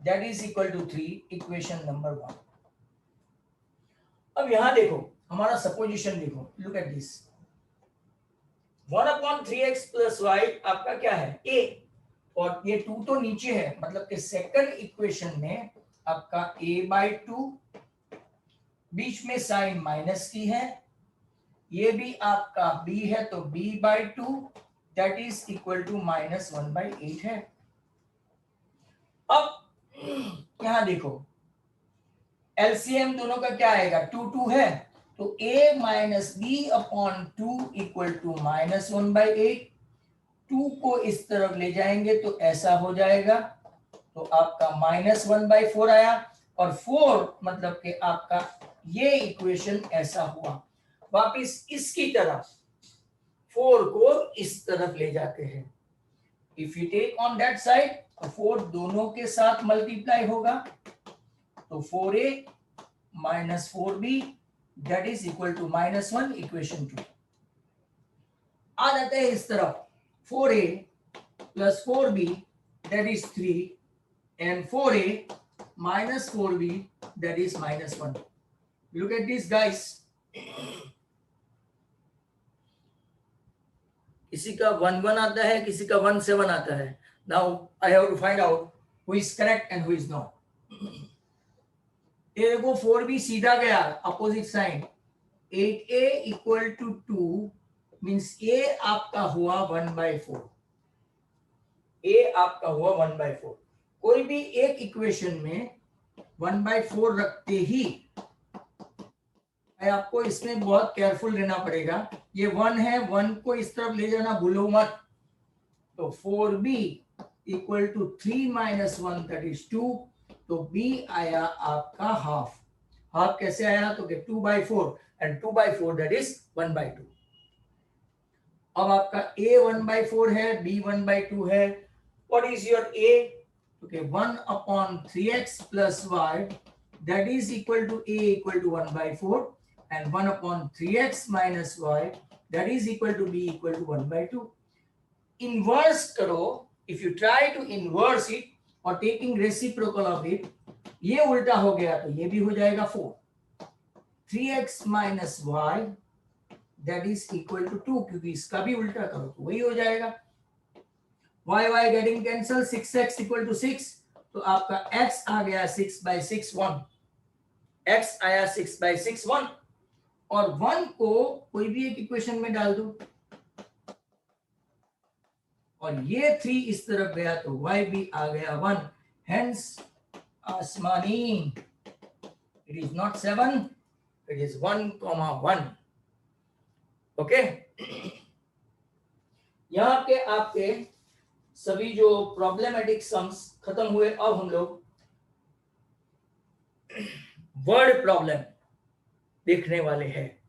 that is equal to 3, equation number 1। अब यहां देखो हमारा सपोजिशन देखो, look at this, 1/3x plus y आपका क्या है a, और ये 2 तो नीचे है, मतलब कि सेकंड इक्वेशन में आपका a/2, बीच में साइन माइनस की है, ये भी आपका b है तो b/2 that is equal to -1/8 है। अब यहां देखो एलसीएम दोनों का क्या आएगा, 2 है तो a minus b upon 2 equal to -1/8। 2 को इस तरफ ले जाएंगे तो ऐसा हो जाएगा, तो आपका -1/4 आया, और 4 मतलब कि आपका ये इक्वेशन ऐसा हुआ। वापिस इसकी तरफ 4 को इस तरफ ले जाते हैं, if you take on that side तो 4 दोनों के साथ मल्टीप्लाई होगा, तो 4a minus 4b that is equal to -1 equation 2। आ जाते हैं इस तरफ 4a plus 4b that is 3 and 4a minus 4b that is -1. Look at this guys, किसी का 1 आता है, किसी का 1 आता है। Now I have to find out who is correct and who is not। ये देखो 4b सीधा गया, opposite sign, 8a equal to 2 means a आपका हुआ 1/4, a आपका हुआ 1/4। कोई भी एक इक्वेशन में 1/4 रखते ही आपको इसमें बहुत केयरफुल रहना पड़ेगा। ये 1 है, 1 को इस तरफ ले जाना भूलो मत, तो 4b equal to 3 - 1 that is 2, तो b आया आपका हाफ। हाफ कैसे आया, तो 2/4 एंड 2/4 दैट इज 1/2। अब आपका a 1/4 है, b 1/2 है। What is your a, okay, 1/3x plus y that is equal to a equal to 1/4 and 1/3x minus y that is equal to b equal to 1/2। Inverse करो, if you try to inverse it or taking reciprocal of it, ये उल्टा हो गया तो ये भी हो जाएगा 4, 3x minus y that is equal to 2, क्योंकि इसका भी उल्टा करो तो वही हो जाएगा। y getting cancel, 6x equal to 6, तो आपका x आ गया 6/6 1, x आया 6/6 1, और 1 को कोई भी एक इक्वेशन में डाल दो, और ये 3 इस तरफ गया तो y भी आ गया 1, hence आसमानी, it is not 7, it is 1,1। Okay, यहाँ के आपके सभी जो प्रॉब्लमेटिक सम्स खत्म हुए। अब हम लोग वर्ड प्रॉब्लम देखने वाले हैं,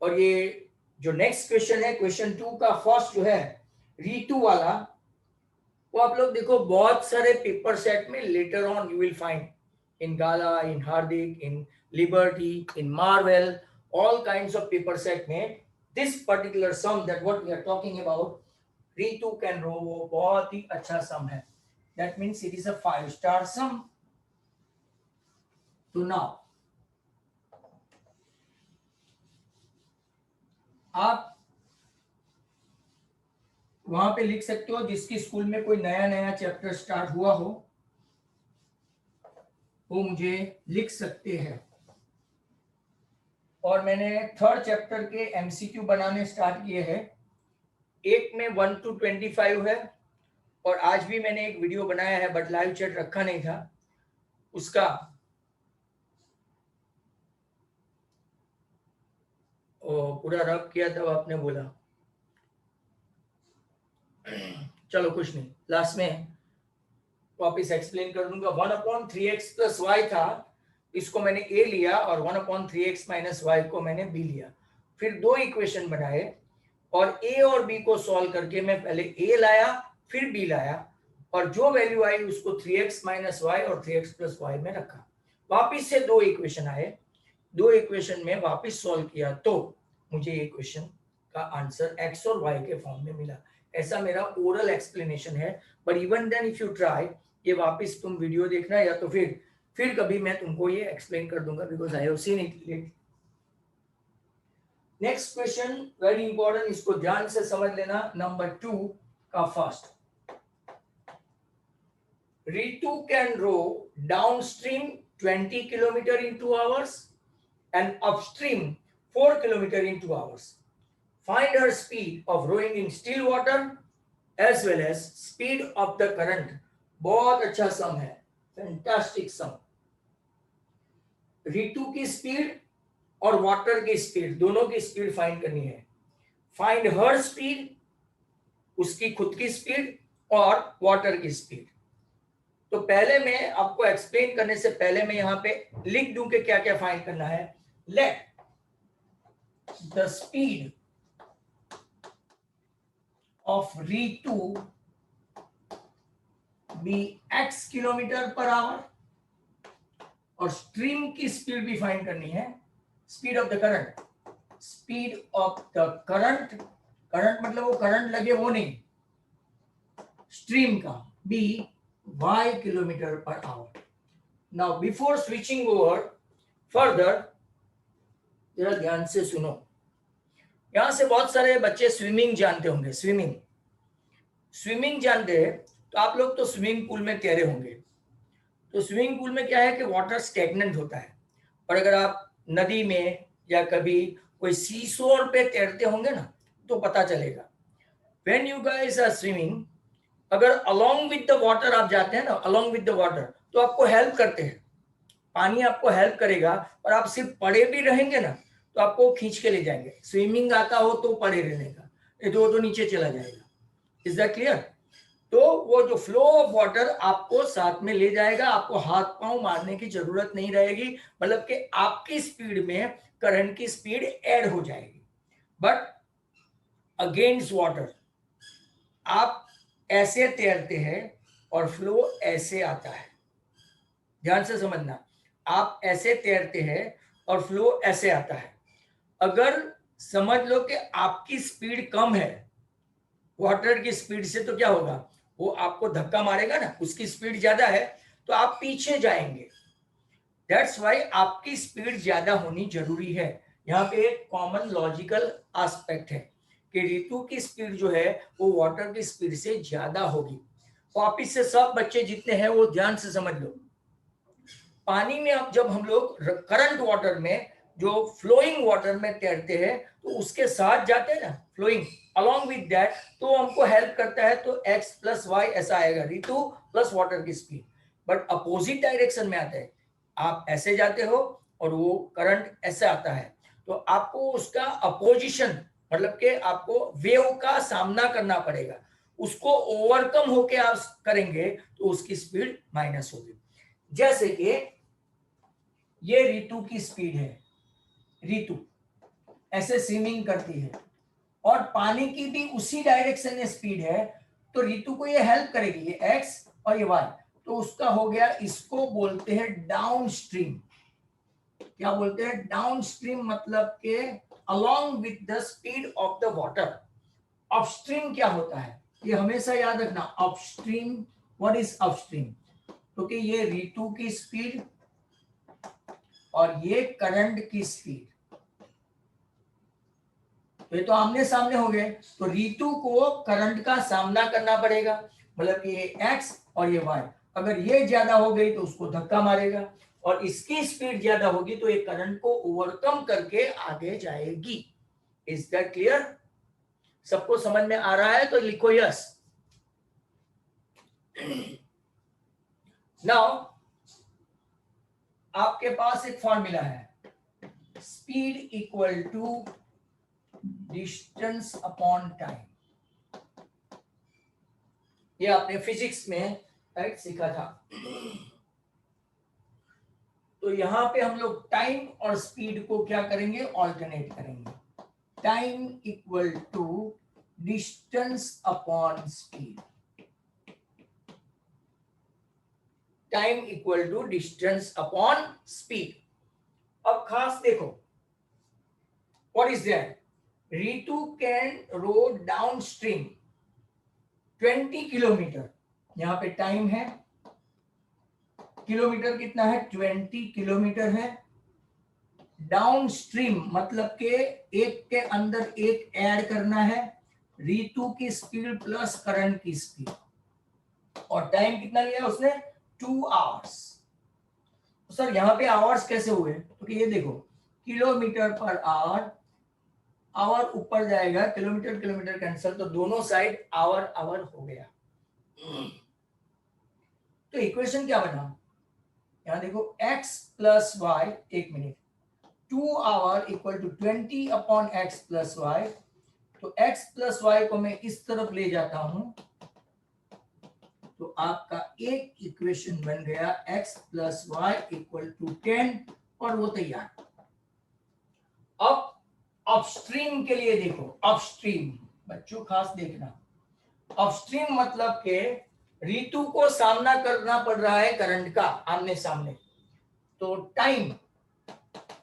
और ये जो नेक्स्ट क्वेश्चन है, क्वेश्चन 2 का फर्स्ट जो है रीटू वाला, वो आप लोग देखो बहुत सारे पेपर सेट में later on you will find, in Gala, in Hardik, in Liberty, in Marvel, all kinds of paper set में this particular sum that what we are talking about, रीटू कैन रो, वो बहुत ही अच्छा सम है। That means it is a five star sum. तो नाउ आप वहां पे लिख सकते हो, जिसकी स्कूल में कोई नया नया चैप्टर स्टार्ट हुआ हो वो मुझे लिख सकते हैं। और मैंने 3rd चैप्टर के एमसीक्यू बनाने स्टार्ट किए हैं, एक में 1 to 25 है, और आज भी मैंने एक वीडियो बनाया है बट लाइव चैट रखा नहीं था, उसका पूरा रब किया तब आपने बोला, चलो कुछ नहीं, लास्ट में वापिस एक्सप्लेन कर दूंगा। 1/3x प्लस y था, इसको मैंने a लिया, और 1/3x माइनस y को मैंने b लिया, फिर 2 इक्वेशन बनाए, और a और b को सॉल्व करके मैं पहले a लाया फिर b लाया, और जो वैल्यू आई उसको 3x माइनस y और 3x प्लस y में रखा। वापिस से 2 इक्वेशन आए, 2 इक्वेशन में वापिस सॉल्व किया तो मुझे ये क्वेश्चन का आंसर x और y के फॉर्म में मिला। ऐसा मेरा ओरल एक्सप्लेनेशन है, but even then if you try, ये वापिस तुम वीडियो देखना, या तो फिर कभी मैं तुमको ये एक्सप्लेन कर दूंगा, because I have seen it. Next question very important, इसको ध्यान से समझ लेना। नंबर 2 का first, Ritu can row downstream 20 kilometer in 2 hours and upstream 4 kilometer in 2 hours. Find her speed of rowing in still water as well as speed of the current. बहुत अच्छा सम है, फैंटास्टिक सम। रितु की स्पीड और वाटर की स्पीड, दोनों की स्पीड फाइंड करनी है। फाइंड हर स्पीड, उसकी खुद की स्पीड और वाटर की स्पीड। तो पहले मैं आपको एक्सप्लेन करने से पहले मैं यहां पे लिख दूं कि क्या क्या फाइंड करना है। Let the speed of Ritu be x kilometre per hour, और स्ट्रीम की स्पीड भी फाइंड करनी है। Speed of the current, speed of the current, current मतलब वो करंट लगे वो नहीं, स्ट्रीम का, be y kilometre per hour. Now before switching over further, जरा ध्यान से सुनो। यहां से बहुत सारे बच्चे स्विमिंग जानते होंगे, स्विमिंग जानते हैं तो आप लोग तो स्विमिंग पूल में तैरे होंगे। तो स्विमिंग पूल में क्या है कि वाटर स्टेगनेंट होता है, और अगर आप नदी में या कभी कोई सीशोर पे तैरते होंगे ना तो पता चलेगा। When you guys are swimming, अगर अलोंग विद द वाटर आप जाते हैं ना, अलोंग विद द वाटर, तो आपको हेल्प करते हैं, पानी आपको हेल्प करेगा। और आप सिर्फ पड़े भी रहेंगे ना तो आपको खींच के ले जाएंगे। स्विमिंग आता हो तो पड़े रहने का, ये तो नीचे चला जाएगा। Is that clear? तो वो जो फ्लो ऑफ वाटर आपको साथ में ले जाएगा, आपको हाथ पांव मारने की जरूरत नहीं रहेगी, मतलब कि आपकी स्पीड में करंट की स्पीड ऐड हो जाएगी। बट अगेंस्ट वाटर आप ऐसे तैरते हैं और फ्लो ऐसे आता है, ध्यान से समझना। आप ऐसे तैरते हैं और फ्लो ऐसे आता है। अगर समझ लो कि आपकी स्पीड कम है वाटर की स्पीड से, तो क्या होगा, वो आपको धक्का मारेगा ना, उसकी स्पीड ज्यादा है तो आप पीछे जाएंगे। दैट्स वाई आपकी स्पीड ज्यादा होनी जरूरी है। यहाँ पे एक कॉमन लॉजिकल एस्पेक्ट है कि रितु की स्पीड जो है वो वाटर की स्पीड से ज्यादा होगी। वापिस से सब बच्चे जितने हैं वो ध्यान से समझ लो। पानी में अब जब हम लोग करंट वाटर में, जो फ्लोइंग वाटर में तैरते हैं, तो उसके साथ जाते हैं ना, फ्लोइंग अलोंग विद दैट, तो हमको हेल्प करता है। तो x प्लस वाई ऐसा आएगा, रितु प्लस वाटर की स्पीड। बट अपोजिट डायरेक्शन में आता है, आप ऐसे जाते हो और वो करंट ऐसे आता है, तो आपको उसका अपोजिशन, मतलब कि आपको वेव का सामना करना पड़ेगा। उसको ओवरकम होके आप करेंगे तो उसकी स्पीड माइनस होगी। जैसे कि ये रितु की स्पीड है, रितु ऐसे स्विमिंग करती है और पानी की भी उसी डायरेक्शन में स्पीड है, तो रितु को ये हेल्प करेगी, ये x और ये y, तो उसका हो गया, इसको बोलते हैं डाउन स्ट्रीम। क्या बोलते हैं? डाउन स्ट्रीम, मतलब के along with the speed of the water. Upstream क्या होता है, ये हमेशा याद रखना। Upstream, what is upstream? क्योंकि ये रितु की स्पीड और ये करंट की स्पीड, ये तो आमने सामने हो गए, तो रितु को करंट का सामना करना पड़ेगा, मतलब कि ये x और ये y। अगर ये ज्यादा हो गई तो उसको धक्का मारेगा, और इसकी स्पीड ज्यादा होगी तो ये करंट को ओवरकम करके आगे जाएगी। Is that clear? सबको समझ में आ रहा है तो लिखो यस। नाउ आपके पास एक फॉर्मूला है, speed equal to distance upon time. ये आपने फिजिक्स में राइट सीखा था। तो यहां पे हम लोग टाइम और स्पीड को क्या करेंगे, ऑल्टरनेट करेंगे। Time equal to distance upon speed, time equal to distance upon speed. अब खास देखो, what is that? Ritu can row downstream 20 kilometre, यहां पे टाइम है, किलोमीटर कितना है, 20 किलोमीटर है, डाउन स्ट्रीम मतलब के एक के अंदर एक ऐड करना है, ऋतु की स्पीड प्लस करंट की स्पीड, और टाइम कितना लिया उसने 2 आवर्स। सर यहाँ पे आवर्स कैसे हुए, तो ये देखो किलोमीटर पर आवर, आवर ऊपर जाएगा, किलोमीटर किलोमीटर कैंसिल, तो दोनों साइड आवर आवर हो गया। तो इक्वेशन क्या बना, यहाँ देखो x प्लस वाई, एक minute, 2 hour equal to 20 upon x plus y. तो x प्लस वाई को मैं इस तरफ ले जाता हूं, तो आपका एक इक्वेशन बन गया x plus y equal to 10, और वो तैयार। अब अपस्ट्रीम के लिए देखो, अपस्ट्रीम बच्चों खास देखना, अपस्ट्रीम मतलब के ऋतु को सामना करना पड़ रहा है करंट का आमने सामने, तो time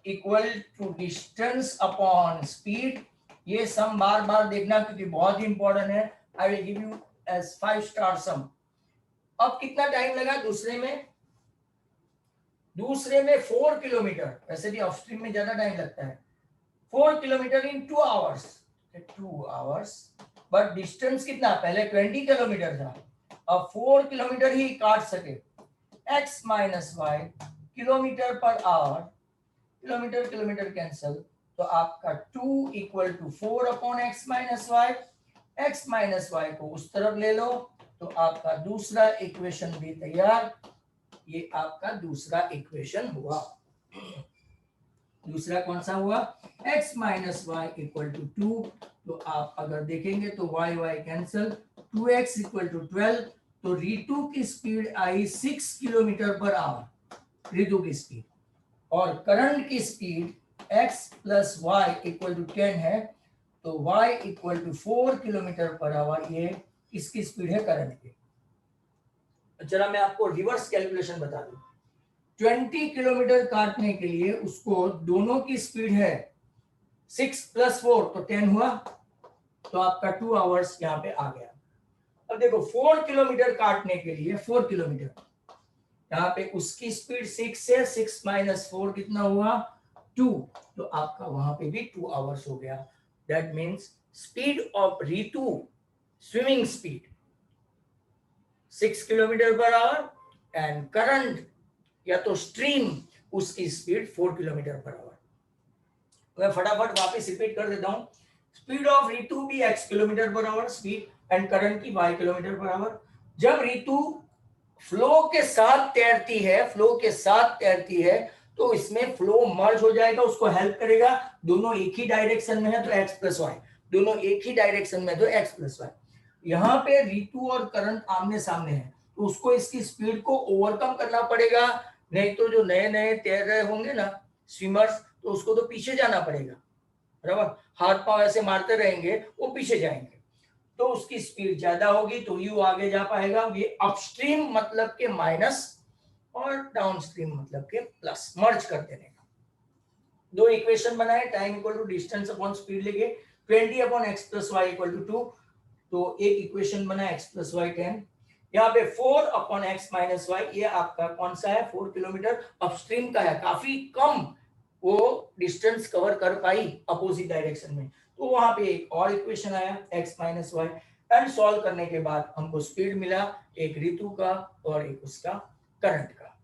equal to distance upon speed. ये सम बार बार देखना क्योंकि बहुत ही इंपॉर्टेंट है, I will give you as 5 star sum. अब कितना टाइम लगा दूसरे में, दूसरे में 4 किलोमीटर, वैसे भी अपस्ट्रीम में ज्यादा टाइम लगता है, 4 kilometre in 2 hours, 2 hours, but distance कितना, पहले 20 किलोमीटर था, अब 4 किलोमीटर ही काट सके। x minus y kilometre per hour, kilometre kilometre cancel, तो आपका 2 equal to 4 upon x minus y. X minus y को उस तरफ ले लो, तो आपका दूसरा इक्वेशन भी तैयार। ये आपका दूसरा इक्वेशन हुआ। दूसरा कौन सा हुआ, x minus y equal to 2, तो आप अगर देखेंगे तो y y cancel, 2x equal to 12, तो ऋतु की स्पीड आई 6 किलोमीटर पर आवर, ऋतु की स्पीड, और करंट की speed x plus y equal to 10 है, तो y equal to 4 kilometre per hour, ये इसकी स्पीड है करंट की। जरा मैं आपको रिवर्स कैलकुलेशन बता दूं, 20 किलोमीटर काटने के लिए उसको दोनों की स्पीड है 6 प्लस 4, तो 10 हुआ, तो आपका 2 आवर्स यहाँ पे आ गया। अब देखो 4 किलोमीटर काटने के लिए, 4 किलोमीटर, यहाँ पे उसकी स्पीड 6 है, 6 माइनस 4 कितना हुआ 2, तो आपका वहां पे भी 2 आवर्स हो गया। That means speed of Ritu, swimming speed 6 kilometre per our, and current या तो स्ट्रीम उसकी स्पीड 4 किलोमीटर पर आवर। मैं फटाफट वापस रिपीट कर देता हूं, स्पीड ऑफ ऋतु भी x kilometre per our speed, and current की y किलोमीटर पर आवर। जब ऋतु फ्लो के साथ तैरती है, फ्लो के साथ तैरती है, तो इसमें फ्लो मर्ज हो जाएगा, उसको हेल्प करेगा, दोनों एक ही डायरेक्शन में है तो x प्लस वाई, दोनों एक ही डायरेक्शन में तो x प्लस वाई। यहाँ पे ऋतु और करंट आमने सामने है, तो उसको इसकी स्पीड को ओवरकम करना पड़ेगा, नहीं तो जो नए नए तैर रहे होंगे ना स्विमर्स, तो उसको तो पीछे जाना पड़ेगा, बराबर, हाथ पांव ऐसे मारते रहेंगे वो पीछे जाएंगे, तो उसकी स्पीड ज्यादा होगी, तो यू आगे जा पाएगा। ये अपस्ट्रीम मतलब के माइनस, और डाउनस्ट्रीम मतलब के प्लस, मर्ज कर देने का। दो इक्वेशन बनाए, time equal to distance upon speed लेके 20 upon x plus y equal to 2, तो एक इक्वेशन बना एक्स प्लस वाई 10, यहाँ पे 4 अपॉन एक्स माइनस वाई, ये आपका कौन सा है 4 किलोमीटर अपस्ट्रीम का है, काफी कम वो डिस्टेंस कवर कर पाई अपोजिट डायरेक्शन में, तो वहां पे एक और इक्वेशन आया x minus y, and solve करने के बाद हमको स्पीड मिला, एक ऋतु का और एक उसका करंट का।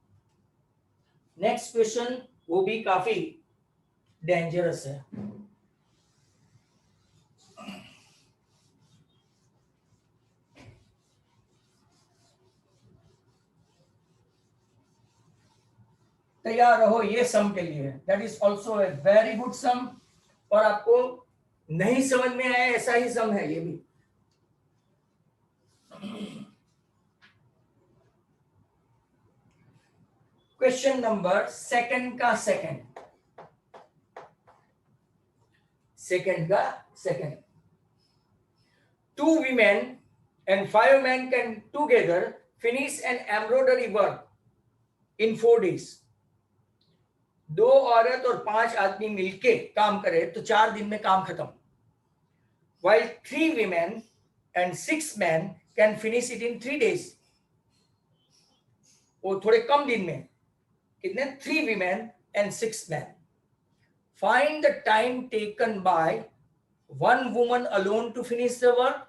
नेक्स्ट क्वेश्चन वो भी काफी डेंजरस है, तैयार रहो, ये सम के लिए, that is also a very good sum, और आपको नहीं समझ में आया ऐसा ही सम है ये भी। क्वेश्चन नंबर सेकंड का second, 2 women and 5 men can together finish an embroidery work in 4 days. 2 औरत और 5 आदमी मिलके काम करे तो 4 दिन में काम खत्म, while 3 women and 6 men can finish it in 3 days. वो थोड़े कम दिन में, कितने 3 women and 6 men, find the time taken by one woman alone to finish the work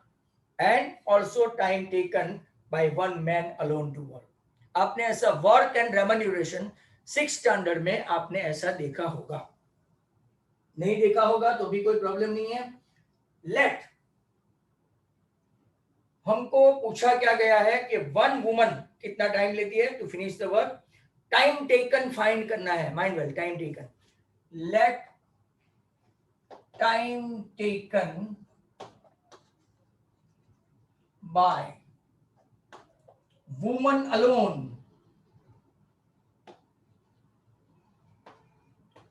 and also time taken by one man alone to work. आपने ऐसा work and remuneration 6th standard में आपने ऐसा देखा होगा, नहीं देखा होगा तो भी कोई प्रॉब्लम नहीं है. लेट, हमको पूछा क्या गया है कि वन वुमन कितना टाइम लेती है to finish the work. Time taken find करना है. Mind well, time taken. Let time taken by woman alone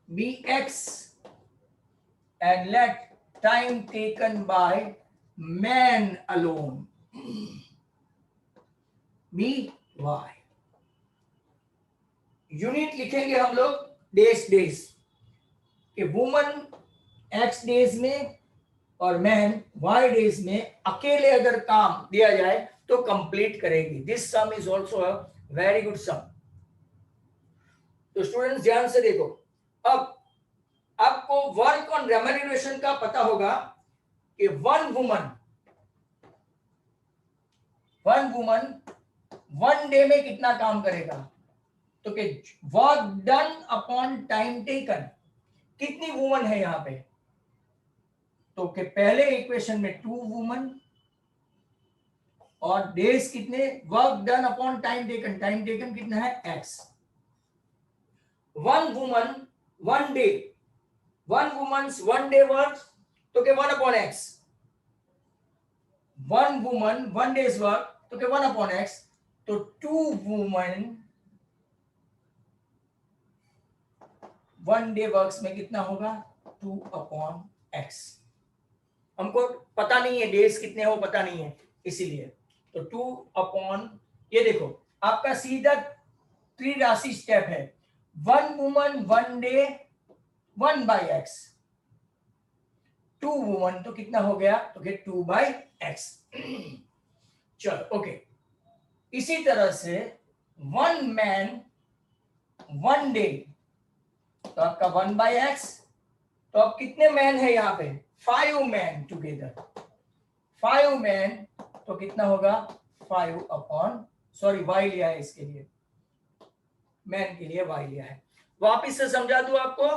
be x and let time taken by man alone be y. Unit लिखेंगे हम लोग डेज कि वुमन x डेज में और मैन y डेज में अकेले अगर काम दिया जाए तो कंप्लीट करेगी. This sum is also a very good sum. तो स्टूडेंट्स ध्यान से देखो, अब आपको वर्क ऑन रेम्यूनरेशन का पता होगा कि वन वुमन वन डे में कितना काम करेगा. तो कि work done upon time taken, कितनी वुमन है यहां पे. तो कि पहले इक्वेशन में 2 वुमन और डेज कितने, work done upon time taken कितना है x. One woman one day, one woman's one day work तो के 1 upon x. One woman one day's work तो के 1 अपॉन x. तो 2 वुमन वन डे वर्क्स में कितना होगा 2 अपॉन x. हमको पता नहीं है डेज कितने हो, पता नहीं है, इसीलिए तो 2 अपॉन, ये देखो आपका सीधा त्रिराशि स्टेप है. One woman one day 1 by x, 2 woman तो कितना हो गया, तो 2 by x. चलो ओके. इसी तरह से वन मैन वन डे तो आपका 1 by x. तो अब कितने मैन है यहाँ पे, 5 मैन टुगेदर. 5 मैन तो कितना होगा 5 अपॉन, सॉरी y लिया है इसके लिए, मैन के लिए y लिया है. वापिस से समझा दूं आपको.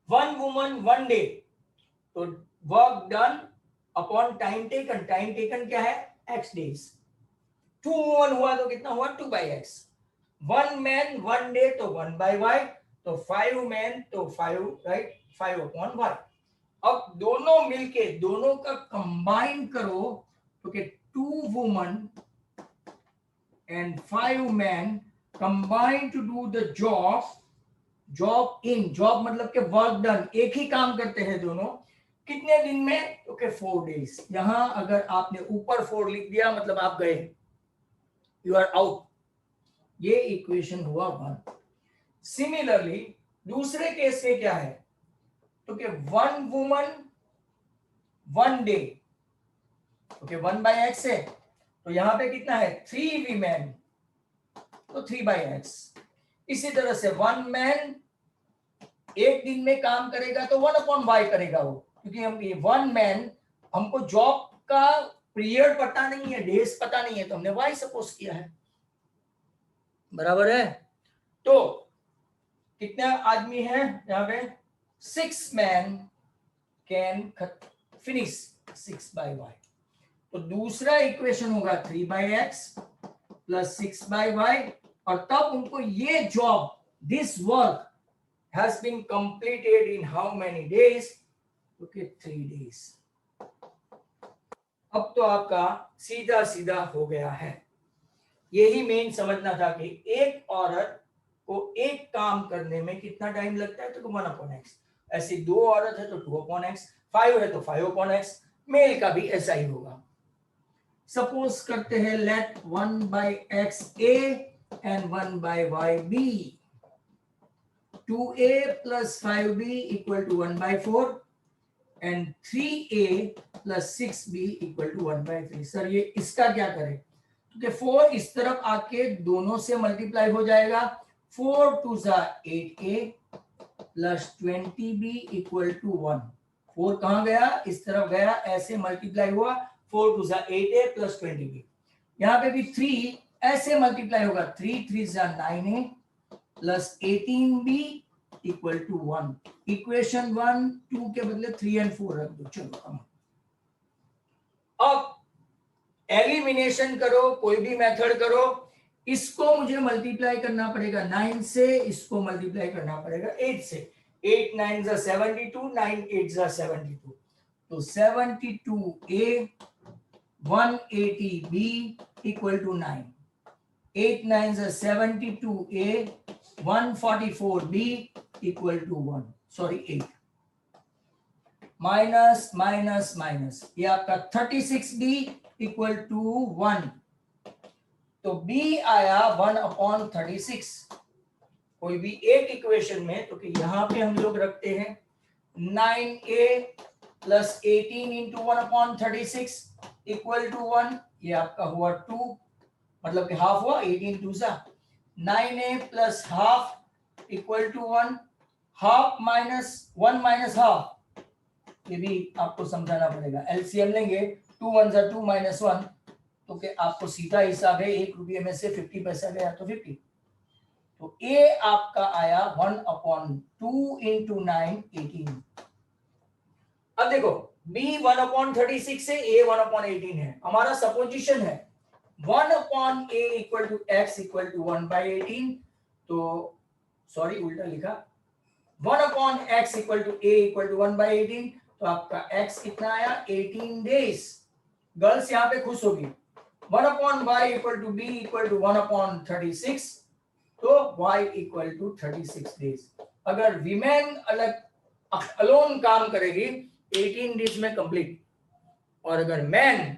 वन वुमन वन डे तो work done upon time taken क्या है x डेज. 2 वुमन हुआ तो कितना हुआ 2 by x. One man one day तो 1 by y. तो 5 मैन तो 5, राइट, 5 अपॉन y. अब दोनों मिलके दोनों का कंबाइन करो तो कि 2 woman and 5 man combine to do the job in, job मतलब के वर्क डन, एक ही काम करते हैं दोनों. कितने दिन में, तो के 4 डेज. यहां अगर आपने ऊपर 4 लिख दिया मतलब आप गए, यू आर आउट. ये इक्वेशन हुआ 1. सिमिलरली दूसरे केस में क्या है, तो कि वन वुमन वन डे तो कि 1 by x है. तो यहां पे कितना है 3 वीमेन तो 3 by x. इसी तरह से वन मैन एक दिन में काम करेगा तो 1 अपॉन y करेगा वो, क्योंकि हम ये वन मैन, हमको जॉब का पीरियड पता नहीं है, डेज पता नहीं है, तो हमने y सपोज किया है. बराबर है. तो कितने आदमी है यहाँ पे, 6 man can finish 6 by y. तो दूसरा इक्वेशन होगा 3 by x plus 6 by y. और तब उनको ये job, this work has been completed in how many days, okay 3 days. अब तो आपका सीधा सीधा हो गया है. यही मेन समझना था कि एक औरत को एक काम करने में कितना टाइम लगता है, तो 1 अपॉन x. ऐसी 2 औरत है तो 2 अपॉन x, 5 है तो 5 अपॉन x. मेल का भी ऐसा ही होगा. सपोज करते हैं let 1 by x a and 1 by y b. 2a plus 5b equal to 1 by 4 and 3a plus 6b equal to 1 by 3. Sir ये इसका क्या करें, क्योंकि 4 इस तरफ आके दोनों से मल्टीप्लाई हो जाएगा. 4 2 8a plus 20b equal to 1। 4 कहाँ गया, इस तरफ गया, ऐसे मल्टीप्लाई हुआ, 4 2 8a प्लस 20b। यहाँ पे भी 3 ऐसे मल्टीप्लाई होगा, 3 3 9a plus 18b equal to 1। Equation 1 2 के बदले 3 और 4 रख दो। चलो अब एलिमिनेशन करो, कोई भी मेथड करो, इसको मुझे मल्टीप्लाई करना पड़ेगा 9 से, इसको मल्टीप्लाई करना पड़ेगा 8 से। 8 9 72, 9 8 72, तो 72a 180b equal to 9। 8 9 72a 144b equal to 1, sorry 8। Minus minus minus, ये आपका 36b इक्वल टू 1। तो b आया 1/36। कोई भी एक इक्वेशन में, तो कि यहां पे हम लोग रखते हैं 9a plus 18 into 1/36 equal to 1। ये आपका हुआ 2, मतलब कि हाफ हुआ, 18 2 9a plus half equal to 1। Half minus 1 minus half, ये भी आपको समझाना पड़ेगा। एलसीएम लेंगे, 2 1 2 माइनस 1, तो कि आपको सीधा हिसाब है 1 रुपये में से 50 पैसा गया तो 50। तो ए आपका आया 1/2 इंटू 9 18। अब देखो b 1/36 से a 1/18 है, हमारा सपोजिशन है 1/a equal to x equal to 1/18। तो सॉरी उल्टा लिखा, 1/x equal to a equal to 1/18। तो आपका x कितना आया 18 डेज। गर्ल्स यहाँ पे खुश होगी। 1/y equal to b equal to 1/36, तो y इक्वल टू 36 डेज। अगर वीमेन अलग अलोन काम करेगी 18 डेज में कंप्लीट, और अगर मैन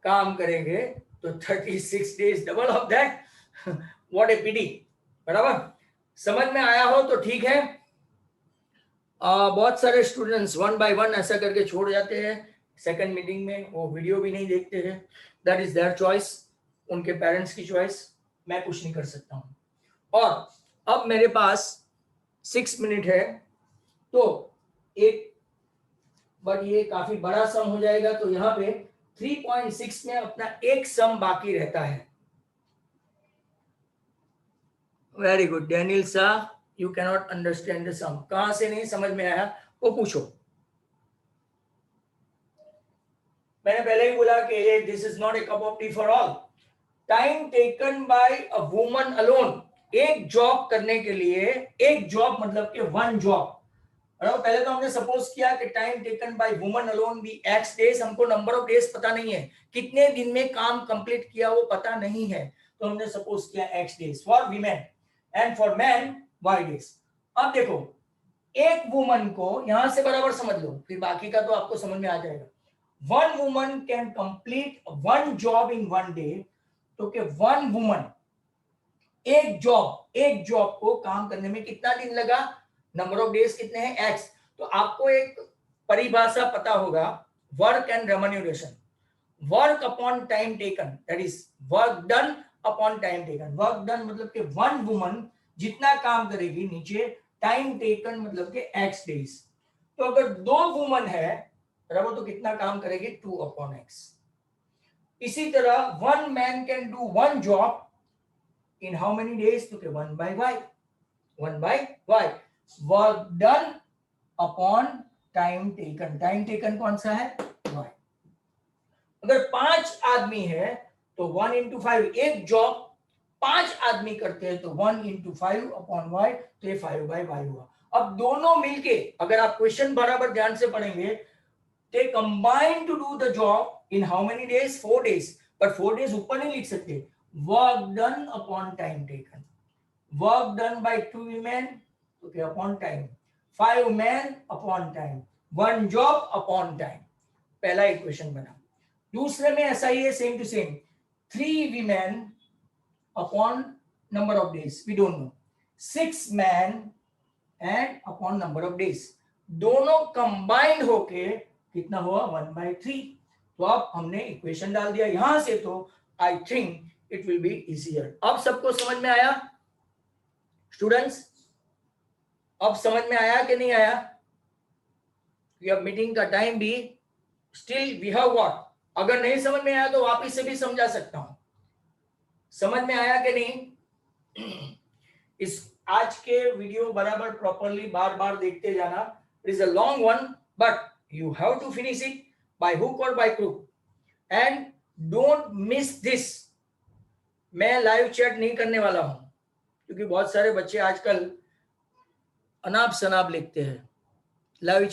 काम करेंगे तो 36 days, double of that. What a pity. बराबर समझ में आया हो तो ठीक है। बहुत सारे स्टूडेंट्स 1 बाय 1 ऐसा करके छोड़ जाते हैं सेकंड मीटिंग में, वो वीडियो भी नहीं देखते हैं। दैट इज देयर चॉइस, उनके पेरेंट्स की चॉइस, मैं कुछ नहीं कर सकता हूँ। और अब मेरे पास 6 मिनट है, तो एक बट ये काफी बड़ा सम हो जाएगा, तो यहाँ पे 3.6 में अपना एक सम बाकी रहता है। वेरी गुड डैनियल साहब, यू कैनॉट अंडरस्टैंड द सम। कहां से नहीं समझ में आया वो पूछो। मैंने पहले ही बोला कि this is not a cup of T for all. Time taken bye a woman alone, एक जॉब करने के लिए, एक जॉब मतलब कि वन जॉब। पहले तो हमने सपोज किया कि time taken by woman alone be x days. हमको नंबर ऑफ डेज पता नहीं है, कितने दिन में काम कंप्लीट किया वो पता नहीं है, तो हमने सपोज किया x days for women and for man why days. अब देखो एक वुमन को यहां से बराबर समझ लो, फिर बाकी का तो आपको समझ में आ जाएगा। One woman can complete one job in one day, तो कि वन वुमन एक जॉब को काम करने में कितना दिन लगा, नंबर ऑफ डेज कितने हैं एक्स। तो आपको एक परिभाषा पता होगा, work and remuneration. Work upon time taken, that is work done upon time taken. Work done मतलब कि वन वुमन जितना काम करेगी नीचे, टाइम टेकन मतलब कि एक्स डेज। तो अगर दो वुमन है बराबर, तो कितना काम करेगी 2/x। इसी तरह one man can do one job in how many days, तो 1/y। Work done upon time taken, time taken कौन सा है y। अगर 5 आदमी है तो 1 into 5, एक जॉब 5 आदमी करते हैं तो 1 into 5 अपॉन y, तो ये 5/y हुआ। अब दोनों मिलके, अगर आप क्वेश्चन बराबर ध्यान से पढ़ेंगे, they combine to do the job in how many days, 4 days। but 4 days ऊपर नहीं लिख सकते, work done upon time taken। work done by 2 women, okay, upon time। 5 men upon time। 1 job upon time। पहला इक्वेशन बना। दूसरे में ऐसा ही है, same to same. 3 women upon number of days, we don't know। 6 men and upon number of days, दोनों कंबाइंड होके कितना हुआ 1/3। तो अब हमने इक्वेशन डाल दिया यहां से, तो I think it will be easier. अब सबको समझ में आया स्टूडेंट्स? अब समझ में आया कि नहीं आया? अब मीटिंग का टाइम भी स्टिल वी हैव व्हाट, अगर नहीं समझ में आया तो वापिस से भी समझा सकता हूं। समझ में आया कि नहीं? इस आज के वीडियो बराबर प्रॉपरली बार बार देखते जाना। It is a long one but you have to finish it by hook और by crook and don't miss this. मैं लाइव चैट नहीं करने वाला हूं क्योंकि बहुत सारे बच्चे आजकल अनाप शनाप लिखते हैं। लाइव